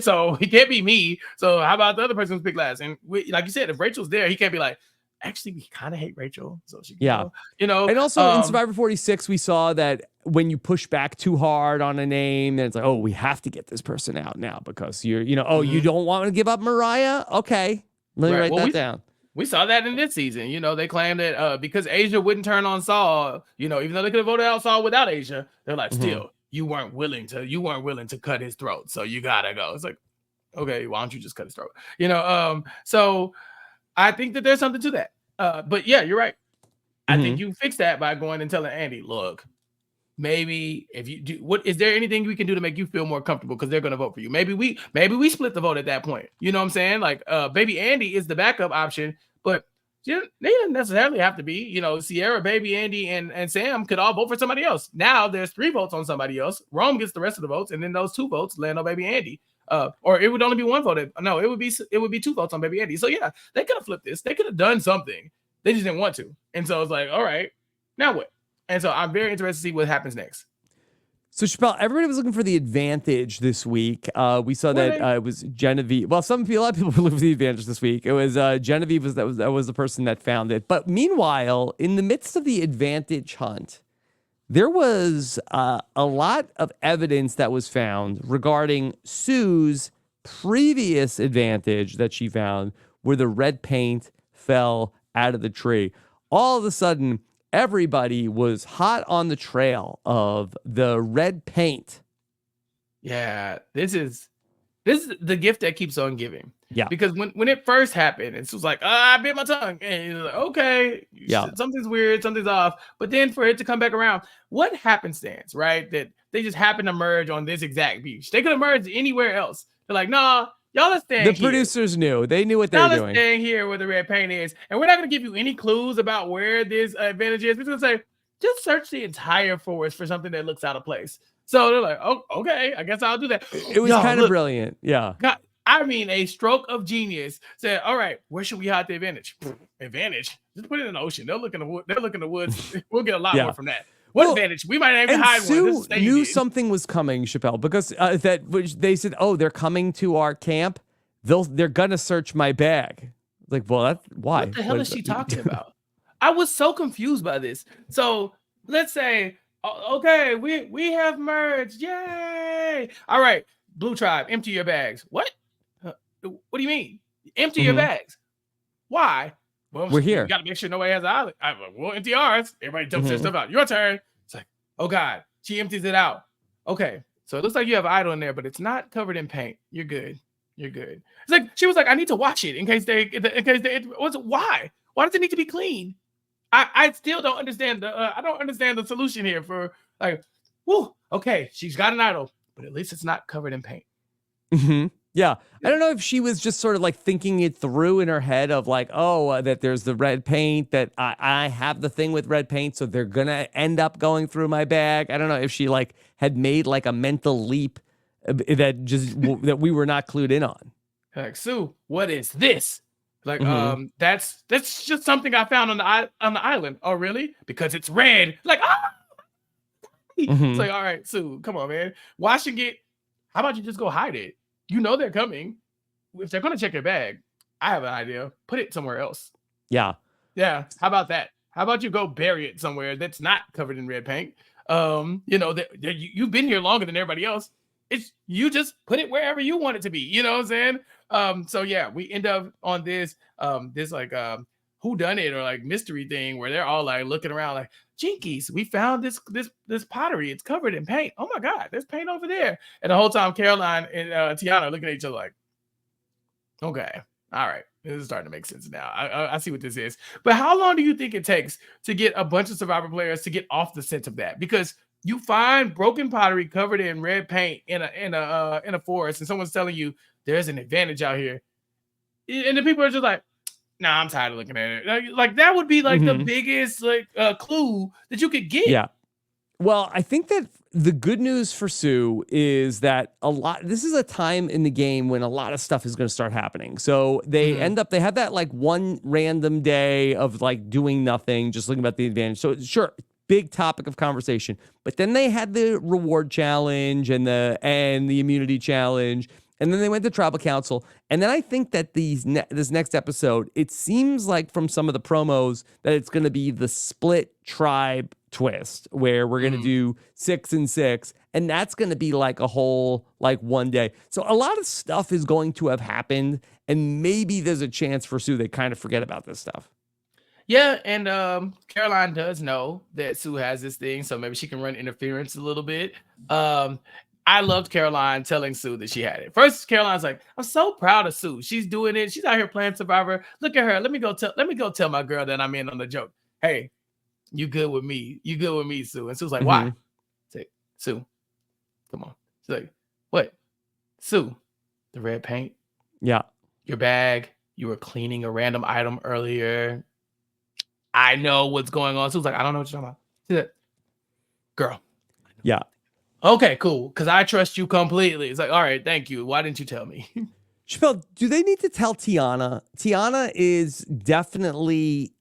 So he can't be me. So how about the other person who's picked last? And like you said, if Rachel's there, he can't be like, actually, we kind of hate Rachel. So she can go. And also in Survivor 46, we saw that when you push back too hard on a name, then it's like, oh, we have to get this person out now because you don't want to give up Mariah? Okay. Let me write that down. We saw that in this season. They claimed that because Asia wouldn't turn on Saul, even though they could have voted out Saul without Asia, they're like, still, you weren't willing to cut his throat. So you gotta go. It's like, okay, why don't you just cut his throat? So I think that there's something to that. But yeah, you're right. I think you fix that by going and telling Andy, look, maybe if you do, what is there anything we can do to make you feel more comfortable? Because they're going to vote for you. Maybe we split the vote at that point. You know what I'm saying? Like, baby Andy is the backup option, but they didn't necessarily have to be. Sierra, baby Andy, and Sam could all vote for somebody else. Now there's 3 votes on somebody else. Rome gets the rest of the votes, and then those 2 votes land on baby Andy. Or it would only be 1 vote. No, it would be 2 votes on baby Andy. So yeah, they could have flipped this. They could have done something. They just didn't want to. And so it's like, all right, now what? And so I'm very interested to see what happens next. So Chappell, everybody was looking for the advantage this week. We saw that it was Genevieve. Well, a lot of people were looking for the advantage this week. It was Genevieve that was the person that found it. But meanwhile, in the midst of the advantage hunt, there was a lot of evidence that was found regarding Sue's previous advantage that she found, where the red paint fell out of the tree. All of a sudden, everybody was hot on the trail of the red paint. Yeah, this is the gift that keeps on giving. Yeah. Because when it first happened, it was like, I bit my tongue. And you're like, okay, something's weird, something's off. But then for it to come back around, what happenstance, right? That they just happen to merge on this exact beach. They could have merged anywhere else. They're like, nah, y'all are staying here. The producers knew. They knew what they were doing. Y'all are staying here where the red paint is. And we're not going to give you any clues about where this advantage is. We're just going to say, just search the entire forest for something that looks out of place. So they're like, oh, okay, I guess I'll do that. It was kind of brilliant. Yeah. God, I mean, a stroke of genius. Said, all right, where should we hide the advantage? Advantage? Just put it in the ocean. They'll look in the wood. They'll look in the woods. We'll get a lot more from that. What advantage? We might not even hide Sue one. Sue knew something was coming, Chappell, because they said, oh, they're coming to our camp. They're gonna search my bag. Like, well, that's why. What the hell is she talking about? I was so confused by this. So let's say, okay, we have merged. Yay! All right, Blue Tribe, empty your bags. What? What do you mean? Empty your bags. Why? Well, we're here. You got to make sure nobody has an island. We'll empty ours. Everybody dumps their stuff out. Your turn. It's like, oh God, she empties it out. Okay, so it looks like you have an idol in there, but it's not covered in paint. You're good. You're good. It's like she was like, I need to watch it in case they. Why? Why does it need to be clean? I still don't understand I don't understand the solution here for like, whoo, okay, she's got an idol, but at least it's not covered in paint. Yeah. I don't know if she was just sort of like thinking it through in her head of like, that there's the red paint, that I have the thing with red paint, so they're going to end up going through my bag. I don't know if she like had made like a mental leap that we were not clued in on. Like, Sue, what is this? Like, that's just something I found on the island. Oh, really? Because it's red. Like, It's like, all right, Sue, come on, man. Washing it. How about you just go hide it? You know they're coming. If they're gonna check your bag, I have an idea. Put it somewhere else. Yeah. Yeah. How about that? How about you go bury it somewhere that's not covered in red paint? You've been here longer than everybody else. It's you just put it wherever you want it to be. You know what I'm saying? So yeah, we end up on this who done it or like mystery thing where they're all like looking around like, Jinkies, we found this pottery. It's covered in paint. Oh my God, there's paint over there. And the whole time Caroline and Tiana are looking at each other like, okay, all right, this is starting to make sense now. I see what this is. But how long do you think it takes to get a bunch of Survivor players to get off the scent of that? Because you find broken pottery covered in red paint in a forest, and someone's telling you there's an advantage out here, and the people are just like, nah, I'm tired of looking at it. Like that would be like the biggest clue that you could get. Yeah. Well, I think that the good news for Sue is that this is a time in the game when a lot of stuff is going to start happening. So they they have that like one random day of like doing nothing, just looking about the advantage. So sure, big topic of conversation. But then they had the reward challenge and the immunity challenge. And then they went to tribal council. And then I think that this next episode, it seems like from some of the promos that it's going to be the split tribe twist where we're going to do 6 and 6. And that's going to be like a whole like one day. So a lot of stuff is going to have happened. And maybe there's a chance for Sue they kind of forget about this stuff. Yeah, and Caroline does know that Sue has this thing, so maybe she can run interference a little bit. I loved Caroline telling Sue that she had it. First, Caroline's like, "I'm so proud of Sue. She's doing it. She's out here playing Survivor. Look at her. Let me go tell my girl that I'm in on the joke. Hey, you good with me? You good with me, Sue?" And Sue's like, "Why?" Say, "Sue, come on." She's like, "What? Sue, the red paint. Yeah, your bag. You were cleaning a random item earlier. I know what's going on." Sue's like, "I don't know what you're talking about." She said, "Girl." Yeah. Okay, cool. Because I trust you completely. It's like, all right, thank you. Why didn't you tell me? Chappell, do they need to tell Tiana? Tiana is definitely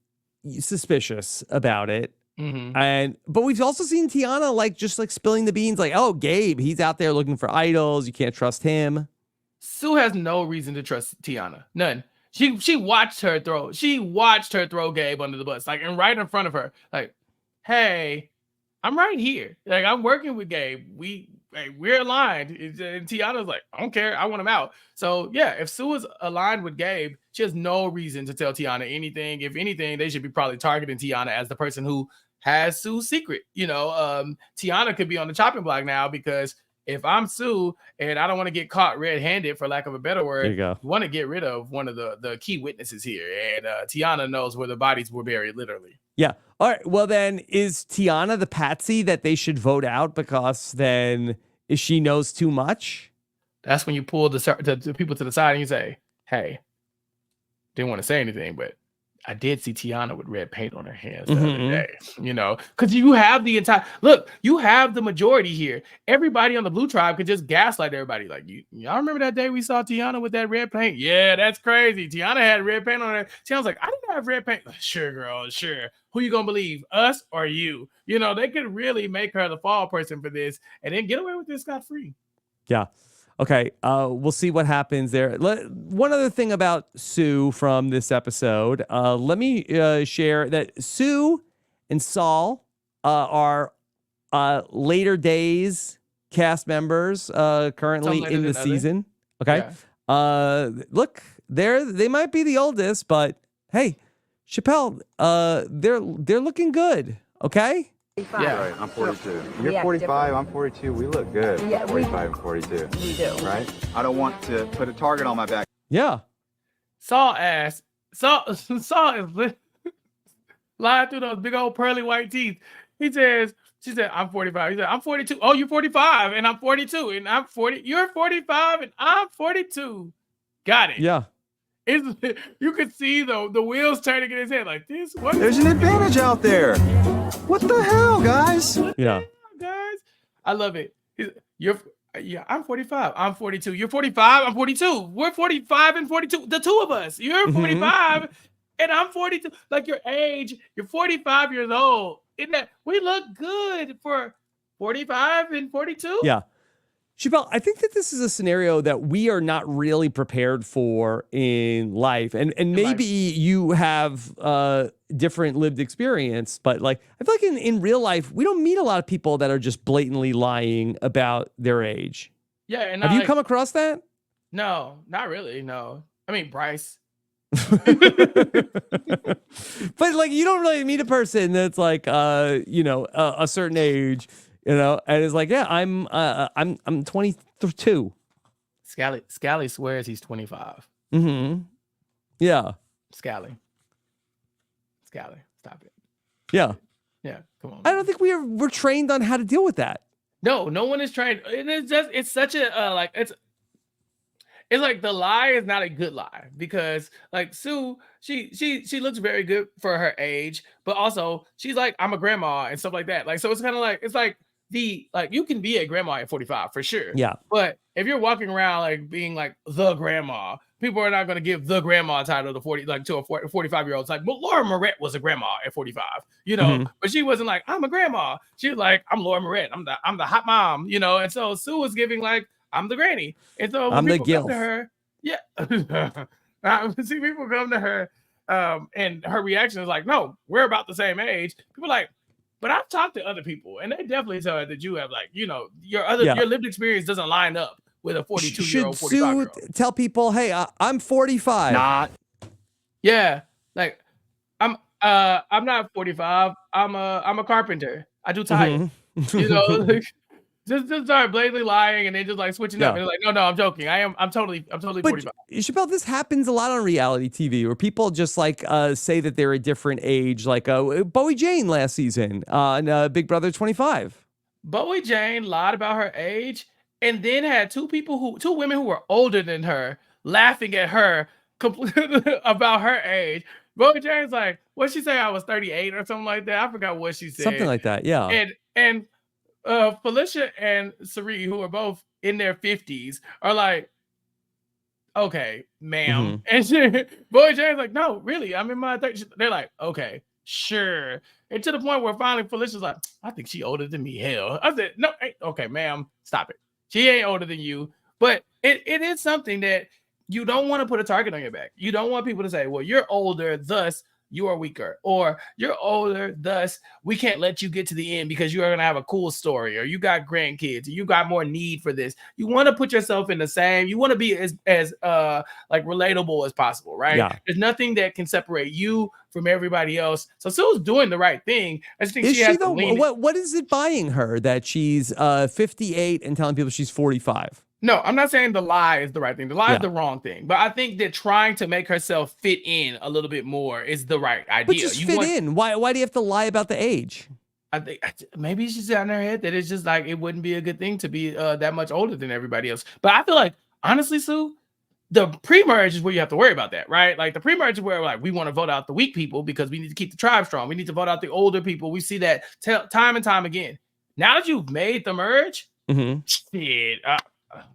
suspicious about it. But we've also seen Tiana like just like spilling the beans, like, "Oh, Gabe, he's out there looking for idols. You can't trust him." Sue has no reason to trust Tiana. None. She watched her throw. She watched her throw Gabe under the bus, like, and right in front of her, like, "Hey, I'm right here. Like, I'm working with Gabe. We're aligned." And Tiana's like, "I don't care. I want him out." So yeah, if Sue is aligned with Gabe, she has no reason to tell Tiana anything. If anything, they should be probably targeting Tiana as the person who has Sue's secret. Tiana could be on the chopping block now because if I'm Sue and I don't want to get caught red-handed, for lack of a better word, you want to get rid of one of the key witnesses here. And Tiana knows where the bodies were buried, literally. Yeah. All right. Well, then is Tiana the patsy that they should vote out because then she knows too much? That's when you pull the people to the side and you say, "Hey, didn't want to say anything, but I did see Tiana with red paint on her hands the other day." Because you have you have the majority here. Everybody on the blue tribe could just gaslight everybody. Like, y'all remember that day we saw Tiana with that red paint? Yeah, that's crazy. Tiana had red paint on her. Tiana's like, "I didn't have red paint." "Sure, girl, sure. Who you gonna believe, us or you?" They could really make her the fall person for this and then get away with this scot-free. Yeah. Okay, we'll see what happens there. One other thing about Sue from this episode. Let me share that Sue and Saul are later days cast members currently in the season. Okay. Yeah. Look, they might be the oldest, but hey, Chappell, they're looking good. Okay. Yeah, right. I'm 42. You're 45. I'm 42. We look good. Yeah, 45 and 42. We do. Right? I don't want to put a target on my back. Yeah. Saul is lying through those big old pearly white teeth. She said, "I'm 45. He said, "I'm 42. Oh, you're 45 and I'm 42 and I'm 40. You're 45 and I'm 42. Got it." Yeah. You could see the wheels turning in his head like this. There's an advantage out there. What the hell, guys? Yeah. Guys, I love it. I'm 45. I'm 42. You're 45. I'm 42. We're 45 and 42. The two of us. You're 45 and I'm 42. Like your age, you're 45 years old. Isn't that we look good for 45 and 42? Yeah. Chappell, I think that this is a scenario that we are not really prepared for in life. And maybe you have different lived experience, but like I feel like in real life, we don't meet a lot of people that are just blatantly lying about their age. Yeah. And have you come across that? No, not really. No. I mean, Bryce. But like you don't really meet a person that's like a certain age. And it's like, yeah, I'm 22. Scally swears he's 25. Yeah. Scally, stop it. Yeah. Yeah, come on. I don't think we're trained on how to deal with that. No one is trained. And it's such a it's like the lie is not a good lie because like Sue, she looks very good for her age, but also she's like, I'm a grandma and stuff like that. Like, so it's kind of like, it's like you can be a grandma at 45 for sure. Yeah. But if you're walking around like being like the grandma, people are not going to give the grandma title to 45-year-old. It's like, well, Laura Moret was a grandma at 45, you know, but she wasn't like, I'm a grandma. She was like, I'm Laura Moret. I'm the hot mom, you know. And so Sue was giving like, I'm the granny. And so when I'm the people come gilf. to her, see people come to her, and her reaction is like, no, we're about the same age. People are like, but I've talked to other people, and they definitely tell her that you have like, you know, your lived experience doesn't line up with a 42-year-old, 45-year-old. Should tell people, hey, I'm 45. Not. Yeah, like I'm not 45. I'm a carpenter. I do tile. You know, like, just start blatantly lying and then just like switching up. And they're like, no, I'm joking. I'm totally But 45. Chappelle, this happens a lot on reality TV where people just like say that they're a different age, like Bowie Jane last season on Big Brother 25. Bowie Jane lied about her age and then had two women who were older than her laughing at her about her age. Bowie Jane's like, what'd she say? I was 38 or something like that. I forgot what she said. Something like that, yeah. And Felicia and Sari, who are both in their 50s, are like, okay, ma'am. And Bowie Jane's like, no, really, I'm in my 30s. They're like, okay, sure. And to the point where finally Felicia's like, I think she older than me. Hell. I said, no, okay, ma'am, stop it. She ain't older than you. But it is something that you don't want to put a target on your back. You don't want people to say, well, you're older, thus you are weaker, or you're older, thus we can't let you get to the end because you are going to have a cool story, or you got grandkids, or you got more need for this. You want to put yourself in the same, you want to be as like relatable as possible, right? Yeah. There's nothing that can separate you from everybody else. So Sue's doing the right thing. I just think Is she has she to though? lean What is it buying her that she's 58 and telling people she's 45? No, I'm not saying the lie is the right thing. The lie is the wrong thing. But I think that trying to make herself fit in a little bit more is the right idea. But just fit in. Why do you have to lie about the age? I think maybe she's in her head that it's just like it wouldn't be a good thing to be that much older than everybody else. But I feel like, honestly, Sue, the pre-merge is where you have to worry about that, right? Like the pre-merge is where like we want to vote out the weak people because we need to keep the tribe strong. We need to vote out the older people. We see that time and time again. Now that you've made the merge, shit.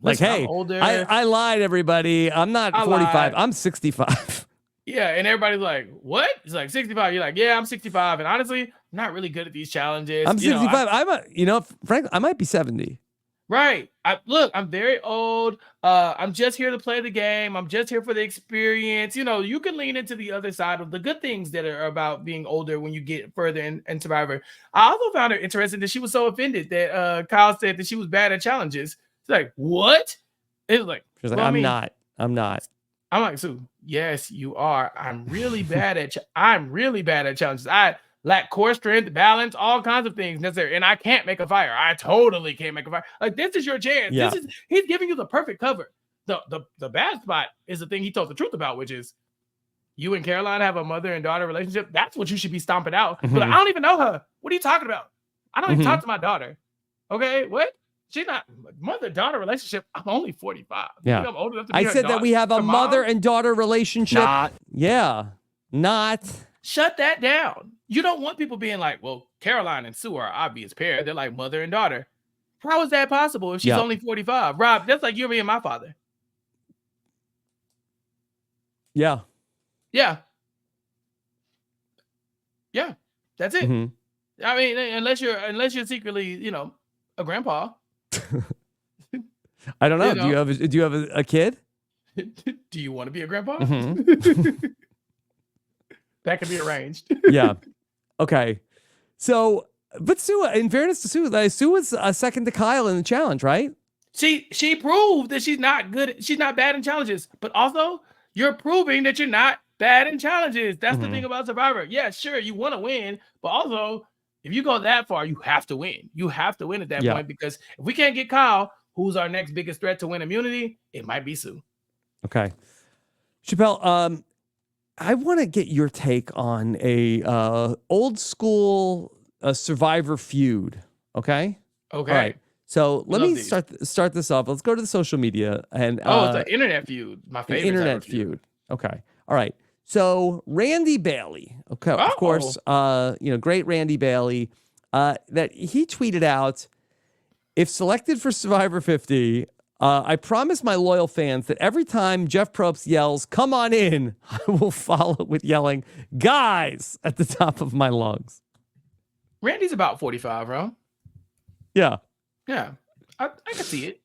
Like, hey, I lied, everybody. I'm not 45. I'm 65. Yeah, and everybody's like, what? It's like 65. You're like, yeah, I'm 65. And honestly, I'm not really good at these challenges. I'm 65. Frank, I might be 70. Right. I'm very old. I'm just here to play the game. I'm just here for the experience. You know, you can lean into the other side of the good things that are about being older when you get further in Survivor. I also found it interesting that she was so offended that Kyle said that she was bad at challenges. It's like, what? It's like, she's like, I'm not. I'm like, Sue, yes, you are. I'm really bad at challenges. I lack core strength, balance, all kinds of things necessary. And I can't make a fire. I totally can't make a fire. Like, this is your chance. Yeah. He's giving you the perfect cover. The bad spot is the thing he told the truth about, which is you and Caroline have a mother and daughter relationship. That's what you should be stomping out. But like, I don't even know her. What are you talking about? I don't even talk to my daughter. Okay, what? She's not mother-daughter relationship. I'm only 45. Yeah. I'm old enough to be I her said that we have a mother and daughter relationship. Not. Shut that down. You don't want people being like, well, Caroline and Sue are an obvious pair. They're like mother and daughter. How is that possible if she's only 45? Rob, that's like you being my father. Yeah. Yeah. Yeah. That's it. I mean, unless you're secretly, you know, a grandpa. I don't know. You know? Do you have a kid? Do you want to be a grandpa? That can be arranged. Yeah. Okay. So, but Sue, in fairness to Sue, Sue was second to Kyle in the challenge, right? She proved that she's not good. She's not bad in challenges, but also you're proving that you're not bad in challenges. That's the thing about Survivor. Yeah, sure, you want to win, but also if you go that far, you have to win. You have to win at that point, because if we can't get Kyle, who's our next biggest threat to win immunity, it might be Sue. Okay. Chappell, I want to get your take on a old school Survivor feud. Okay. Okay. All right. So let me start this off. Let's go to the social media and it's an internet feud. My favorite internet feud. Okay. All right. So Randy Bailey. Okay. Of course. Great Randy Bailey. That he tweeted out If selected for Survivor 50, I promise my loyal fans that every time Jeff Probst yells, "Come on in," I will follow with yelling, "Guys," at the top of my lungs. Randy's about 45, bro. Yeah. Yeah, I can see it.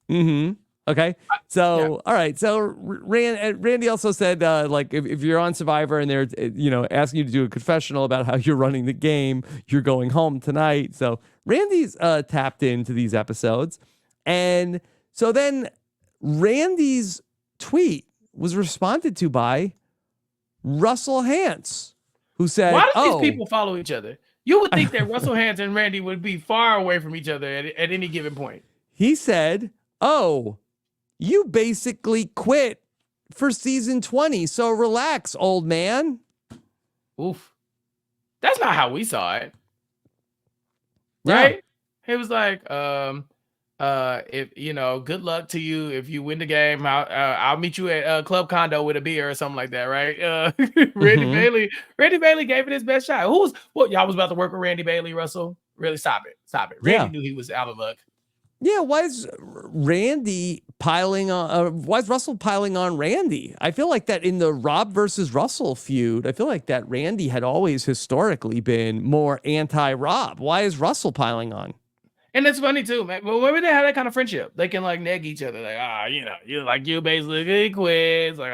Mm-hmm. Okay. So, all right. So Randy also said, like, if you're on Survivor and they're, asking you to do a confessional about how you're running the game, you're going home tonight. So Randy's tapped into these episodes. And so then Randy's tweet was responded to by Russell Hantz, who said, "Why do these people follow each other? You would think that Russell Hantz and Randy would be far away from each other at any given point." He said, "Oh, you basically quit for season 20, so relax, old man." Oof. That's not how we saw it. Yeah. Right? He was like, if good luck to you. If you win the game, I'll meet you at Club Condo with a beer or something like that, right? Randy Bailey gave it his best shot. Y'all was about to work with Randy Bailey, Russell? Really, stop it. Randy knew he was out of luck. Yeah, why is Randy piling on? Why is Russell piling on Randy? I feel like that in the Rob versus Russell feud, I feel like that Randy had always historically been more anti-Rob. Why is Russell piling on? And it's funny too, man. Well, maybe they have that kind of friendship. They can like neg each other, like, you basically quit. It's like,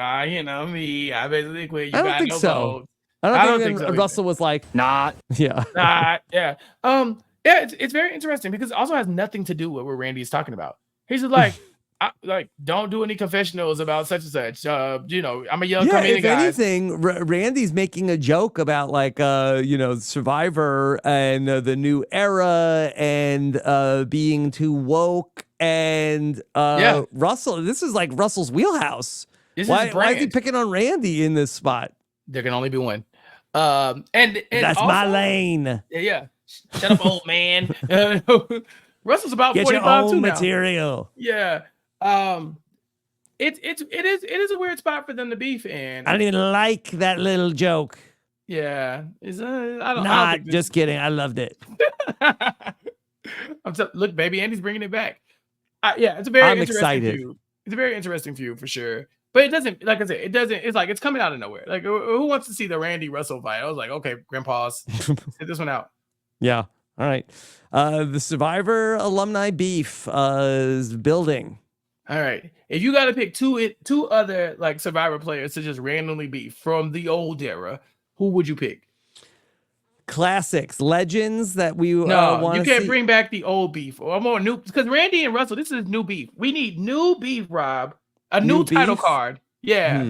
me, I basically quit. You I don't got think no so. votes. I don't think so. Russell was like, Not. yeah. Yeah. Yeah, it's very interesting because it also has nothing to do with what Randy is talking about. He's just like, don't do any confessionals about such and such. I'm a young comedian guy. If anything, Randy's making a joke about like, Survivor and the new era and being too woke and Russell. This is like Russell's wheelhouse. Why is he picking on Randy in this spot? There can only be one. And that's also, my lane. Yeah. Shut up, old man. Russell's about Get 45 your own too material. Now. Yeah. It is a weird spot for them to beef in. I don't even like that little joke. Yeah. I don't think just kidding. I loved it. Look, baby, Andy's bringing it back. It's a very interesting excited. feud. It's a very interesting feud for sure. But it doesn't, like I said, it's like it's coming out of nowhere. Like, who wants to see the Randy Russell fight? I was like, okay, grandpas, hit this one out. Yeah. All right. The Survivor alumni beef is building. All right. If you got to pick two other like Survivor players to just randomly beef from the old era, who would you pick? Classics, legends that we want to see. You can't bring back the old beef or more new, because Randy and Russell, this is new beef. We need new beef, Rob. A new title card. Yeah.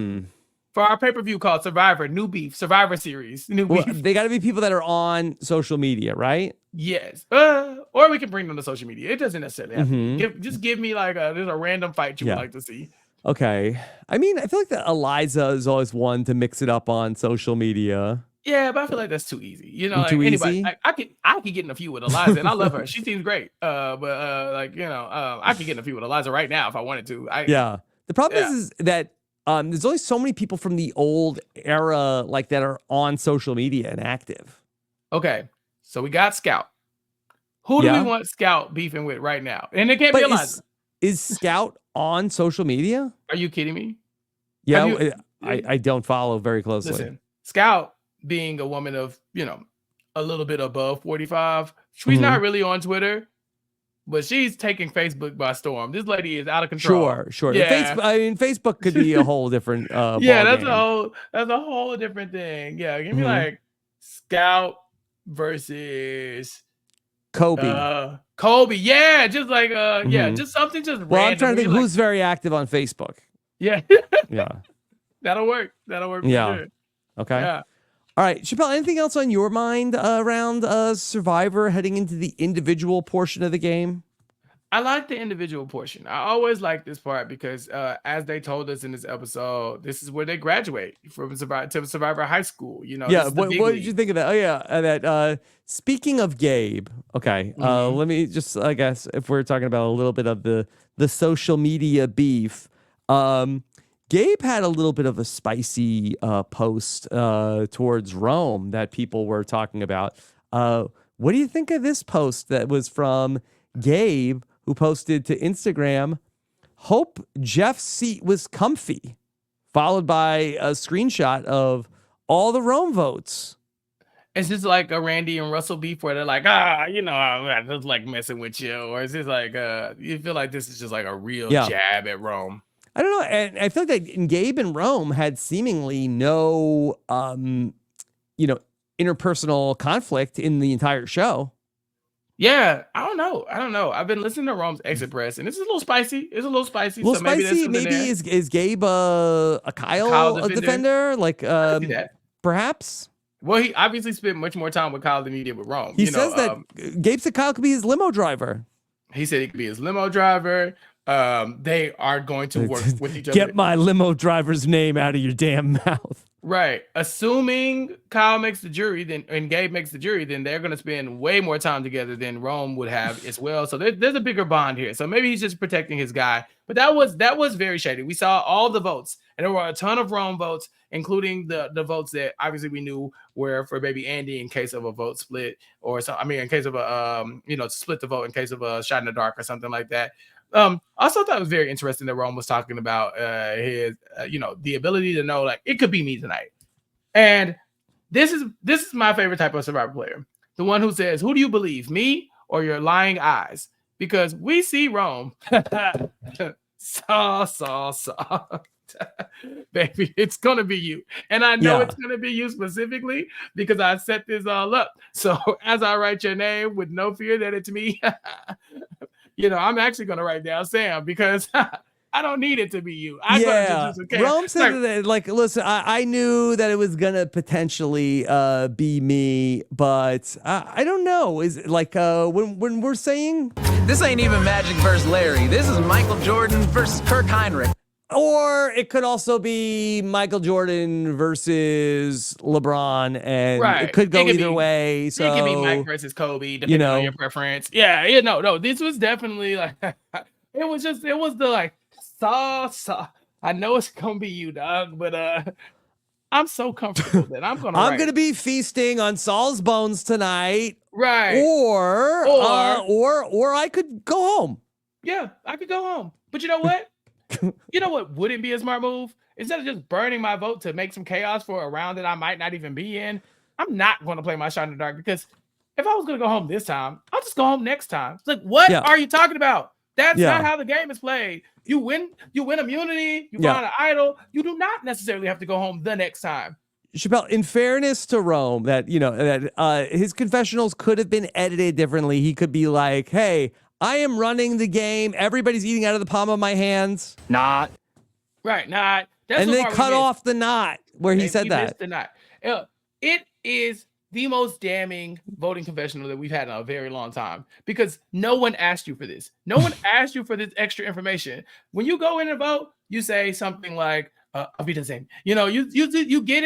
For our pay-per-view called Survivor, New Beef, Survivor Series, New Beef. They got to be people that are on social media, right? Yes. Or we can bring them to social media. It doesn't necessarily have to. Just give me like there's a random fight you would like to see. Okay. I mean, I feel like that Eliza is always one to mix it up on social media. Yeah, but I feel like that's too easy. Too anybody, easy? I could get in a few with Eliza, and I love her. She seems great. I could get in a few with Eliza right now if I wanted to. The problem is that there's only so many people from the old era like that are on social media and active. Okay, so we got Scout. Who do we want Scout beefing with right now? And it can't be Eliza. Is Scout on social media? Are you kidding me? Yeah, I don't follow very closely. Listen, Scout being a woman of, a little bit above 45, she's not really on Twitter, but she's taking Facebook by storm. This lady is out of control. Sure. Yeah. Facebook could be a whole different that's a whole different thing. Yeah, give me like Scout versus Kobe. Kobe. Yeah, just like just something just well, random. I'm trying to think who's very active on Facebook. Yeah. Yeah. That'll work. For sure. Okay. Yeah. All right, Chappell, anything else on your mind around Survivor heading into the individual portion of the game? I like the individual portion. I always like this part because as they told us in this episode, this is where they graduate from Survivor High School. What did you think of that? Oh, yeah. That speaking of Gabe, okay, let me just, I guess, if we're talking about a little bit of the social media beef, Gabe had a little bit of a spicy post towards Rome that people were talking about. What do you think of this post that was from Gabe, who posted to Instagram, "Hope Jeff's seat was comfy," followed by a screenshot of all the Rome votes. It's just like a Randy and Russell beef where they're like, I just like messing with you, or is this like you feel like this is just like a real jab at Rome? I don't know, and I feel like Gabe and Rome had seemingly no, interpersonal conflict in the entire show. Yeah, I don't know. I've been listening to Rome's exit press, and it's a little spicy. Well, maybe is Gabe a Kyle defender? Like, perhaps. Well, he obviously spent much more time with Kyle than he did with Rome. He says that Gabe said Kyle could be his limo driver. He said he could be his limo driver. They are going to work with each other. Get my limo driver's name out of your damn mouth. Right. Assuming Kyle makes the jury, and Gabe makes the jury, then they're going to spend way more time together than Rome would have as well. So there's a bigger bond here. So maybe he's just protecting his guy. But that was very shady. We saw all the votes, and there were a ton of Rome votes, including the votes that obviously we knew were for baby Andy in case of a vote split, or so. I mean, in case of a split the vote in case of a shot in the dark or something like that. Also thought it was very interesting that Rome was talking about his the ability to know, like, it could be me tonight. And this is my favorite type of Survivor player. The one who says, who do you believe, me or your lying eyes? Because we see Rome. saw. Baby, it's gonna be you. And I know it's gonna be you specifically because I set this all up. So as I write your name with no fear that it's me, I'm actually going to write down Sam because I don't need it to be you. Rome said that, like, listen, I knew that it was going to potentially be me, but I don't know. Is it like when we're saying this ain't even Magic versus Larry. This is Michael Jordan versus Kirk Heinrich. Or it could also be Michael Jordan versus LeBron, and it could go either way. So it could be Mike versus Kobe, depending on your preference. Yeah, no. This was definitely like it was the like saw. I know it's gonna be you, dog, but I'm so comfortable that I'm gonna be feasting on Saul's bones tonight. Right. Or I could go home. Yeah, I could go home. But you know what? You know what wouldn't be a smart move? Instead of just burning my vote to make some chaos for a round that I might not even be in, I'm not going to play my shot in the dark, because if I was going to go home this time, I'll just go home next time. It's like, what are you talking about? That's not how the game is played. You win immunity, you find an idol. You do not necessarily have to go home the next time. Chappell, in fairness to Rome, that his confessionals could have been edited differently. He could be like, hey, I am running the game. Everybody's eating out of the palm of my hands. Not. Right, not. That's and they cut off the not where he said that. The not. It is the most damning voting confessional that we've had in a very long time, because no one asked you for this. No one asked you for this extra information. When you go in and vote, you say something like, I'll be the same. You get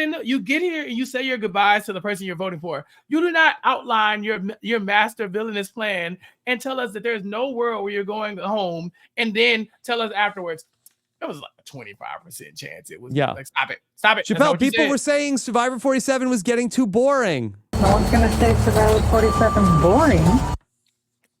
here and you say your goodbyes to the person you're voting for. You do not outline your master villainous plan and tell us that there's no world where you're going home, and then tell us afterwards it was like a 25% chance. It was like, stop it. Chappell, people were saying Survivor 47 was getting too boring. No one's gonna say Survivor 47 boring.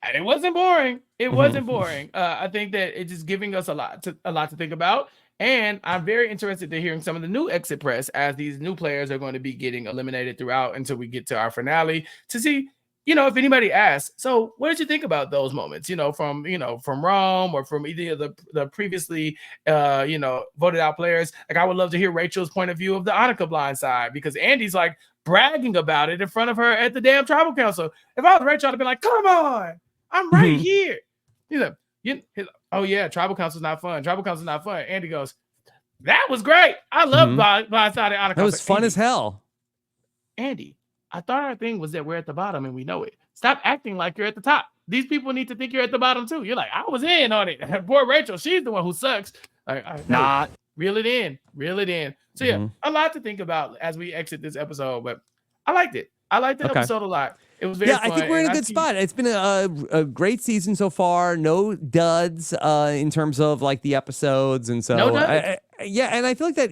And it wasn't boring. It wasn't boring. I think that it's just giving us a lot to think about. And I'm very interested to hearing some of the new exit press as these new players are going to be getting eliminated throughout until we get to our finale, to see, if anybody asks, so what did you think about those moments, from Rome or from either of the previously, voted out players. Like, I would love to hear Rachel's point of view of the Annika blind side, because Andy's like bragging about it in front of her at the damn tribal council. If I was Rachel, I'd be like, come on, I'm right here. Oh yeah, tribal council's not fun. Andy goes, that was great. I love blindsided Annika. That was fun as hell. Andy, I thought our thing was that we're at the bottom and we know it. Stop acting like you're at the top. These people need to think you're at the bottom too. You're like, I was in on it. Poor Rachel, she's the one who sucks. Not. Reel it in. So yeah, a lot to think about as we exit this episode, but I liked it. I liked the episode a lot. It was very fun. I think we're in a good spot. It's been a great season so far. No duds in terms of like the episodes, and so no duds. Yeah, and I feel like that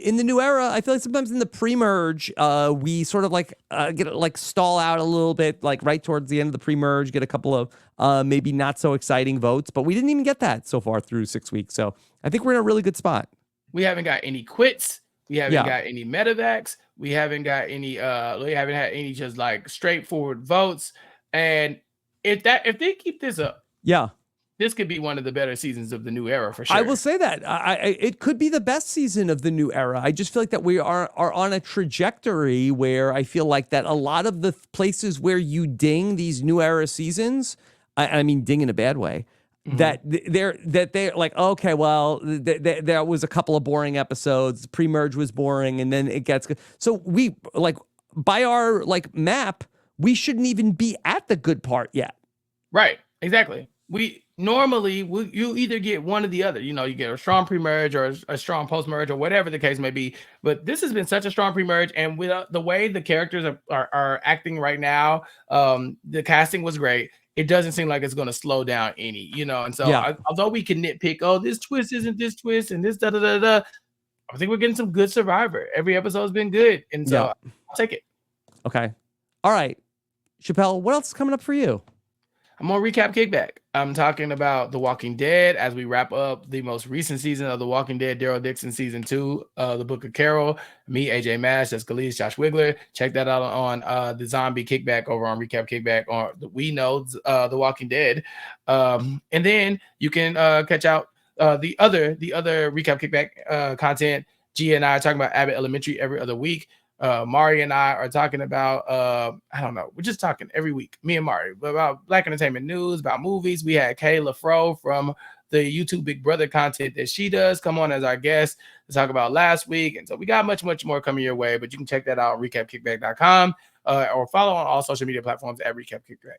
in the new era, I feel like sometimes in the pre-merge, we sort of like get like stall out a little bit, like right towards the end of the pre-merge, get a couple of maybe not so exciting votes, but we didn't even get that so far through 6 weeks. So I think we're in a really good spot. We haven't got any quits. We haven't got any medevacs. We haven't got any. We haven't had any just like straightforward votes. And if they keep this up, this could be one of the better seasons of the new era for sure. I will say that it could be the best season of the new era. I just feel like that we are on a trajectory where I feel like that a lot of the places where you ding these new era seasons, I mean ding in a bad way, that they're like, okay, well, there was a couple of boring episodes. Pre-merge was boring, and then it gets good. So we like by our like map, we shouldn't even be at the good part yet. Right. Exactly. We normally you either get one or the other. You know, you get a strong pre-merge or a strong post-merge or whatever the case may be. But this has been such a strong pre-merge, and with the way the characters are acting right now, the casting was great. It doesn't seem like it's going to slow down any, you know. And so, although we can nitpick, oh, this twist isn't this twist, and this I think we're getting some good Survivor. Every episode's been good, and so I'll take it. Okay, all right, Chappell. What else is coming up for you? I'm on Recap Kickback. I'm talking about The Walking Dead as we wrap up the most recent season of The Walking Dead, Daryl Dixon season 2, The Book of Carol. Me, AJ Mash, Jessica Lees, Josh Wigler. Check that out on the Zombie Kickback over on Recap Kickback on We Know The Walking Dead. And then you can catch out the other Recap Kickback content. Gia and I are talking about Abbott Elementary every other week. Mari and I are talking about, I don't know, we're just talking every week, me and Mari, about Black entertainment news, about movies. We had Kayla Fro from the YouTube Big Brother content that she does come on as our guest to talk about last week. And so we got much, much more coming your way, but you can check that out on recapkickback.com or follow on all social media platforms at Recap Kickback.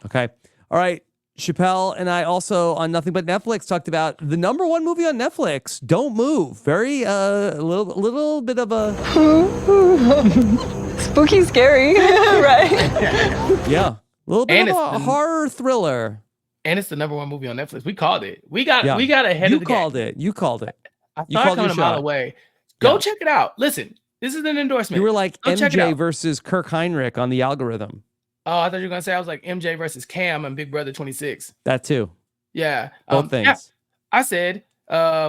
Okay. All right. Chappell and I also on Nothing But Netflix talked about the number 1 movie on Netflix, Don't Move. Very a little bit of a spooky, scary, right? Yeah, a little bit of a horror thriller. And it's the number 1 movie on Netflix. We called it. We got ahead of the game. You called it. I thought coming a mile away. Go check it out. Listen, this is an endorsement. You were like MJ versus Kirk Heinrich on the algorithm. Oh, I thought you were gonna say I was like MJ versus Cam and Big Brother 26. That too. Yeah. Both things. Yeah. I said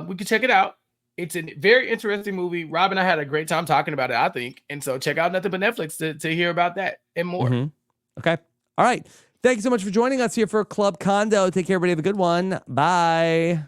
we could check it out. It's a very interesting movie. Rob and I had a great time talking about it, I think. And so check out Nothing But Netflix to hear about that and more. Okay. All right. Thank you so much for joining us here for Club Condo. Take care, everybody. Have a good one. Bye.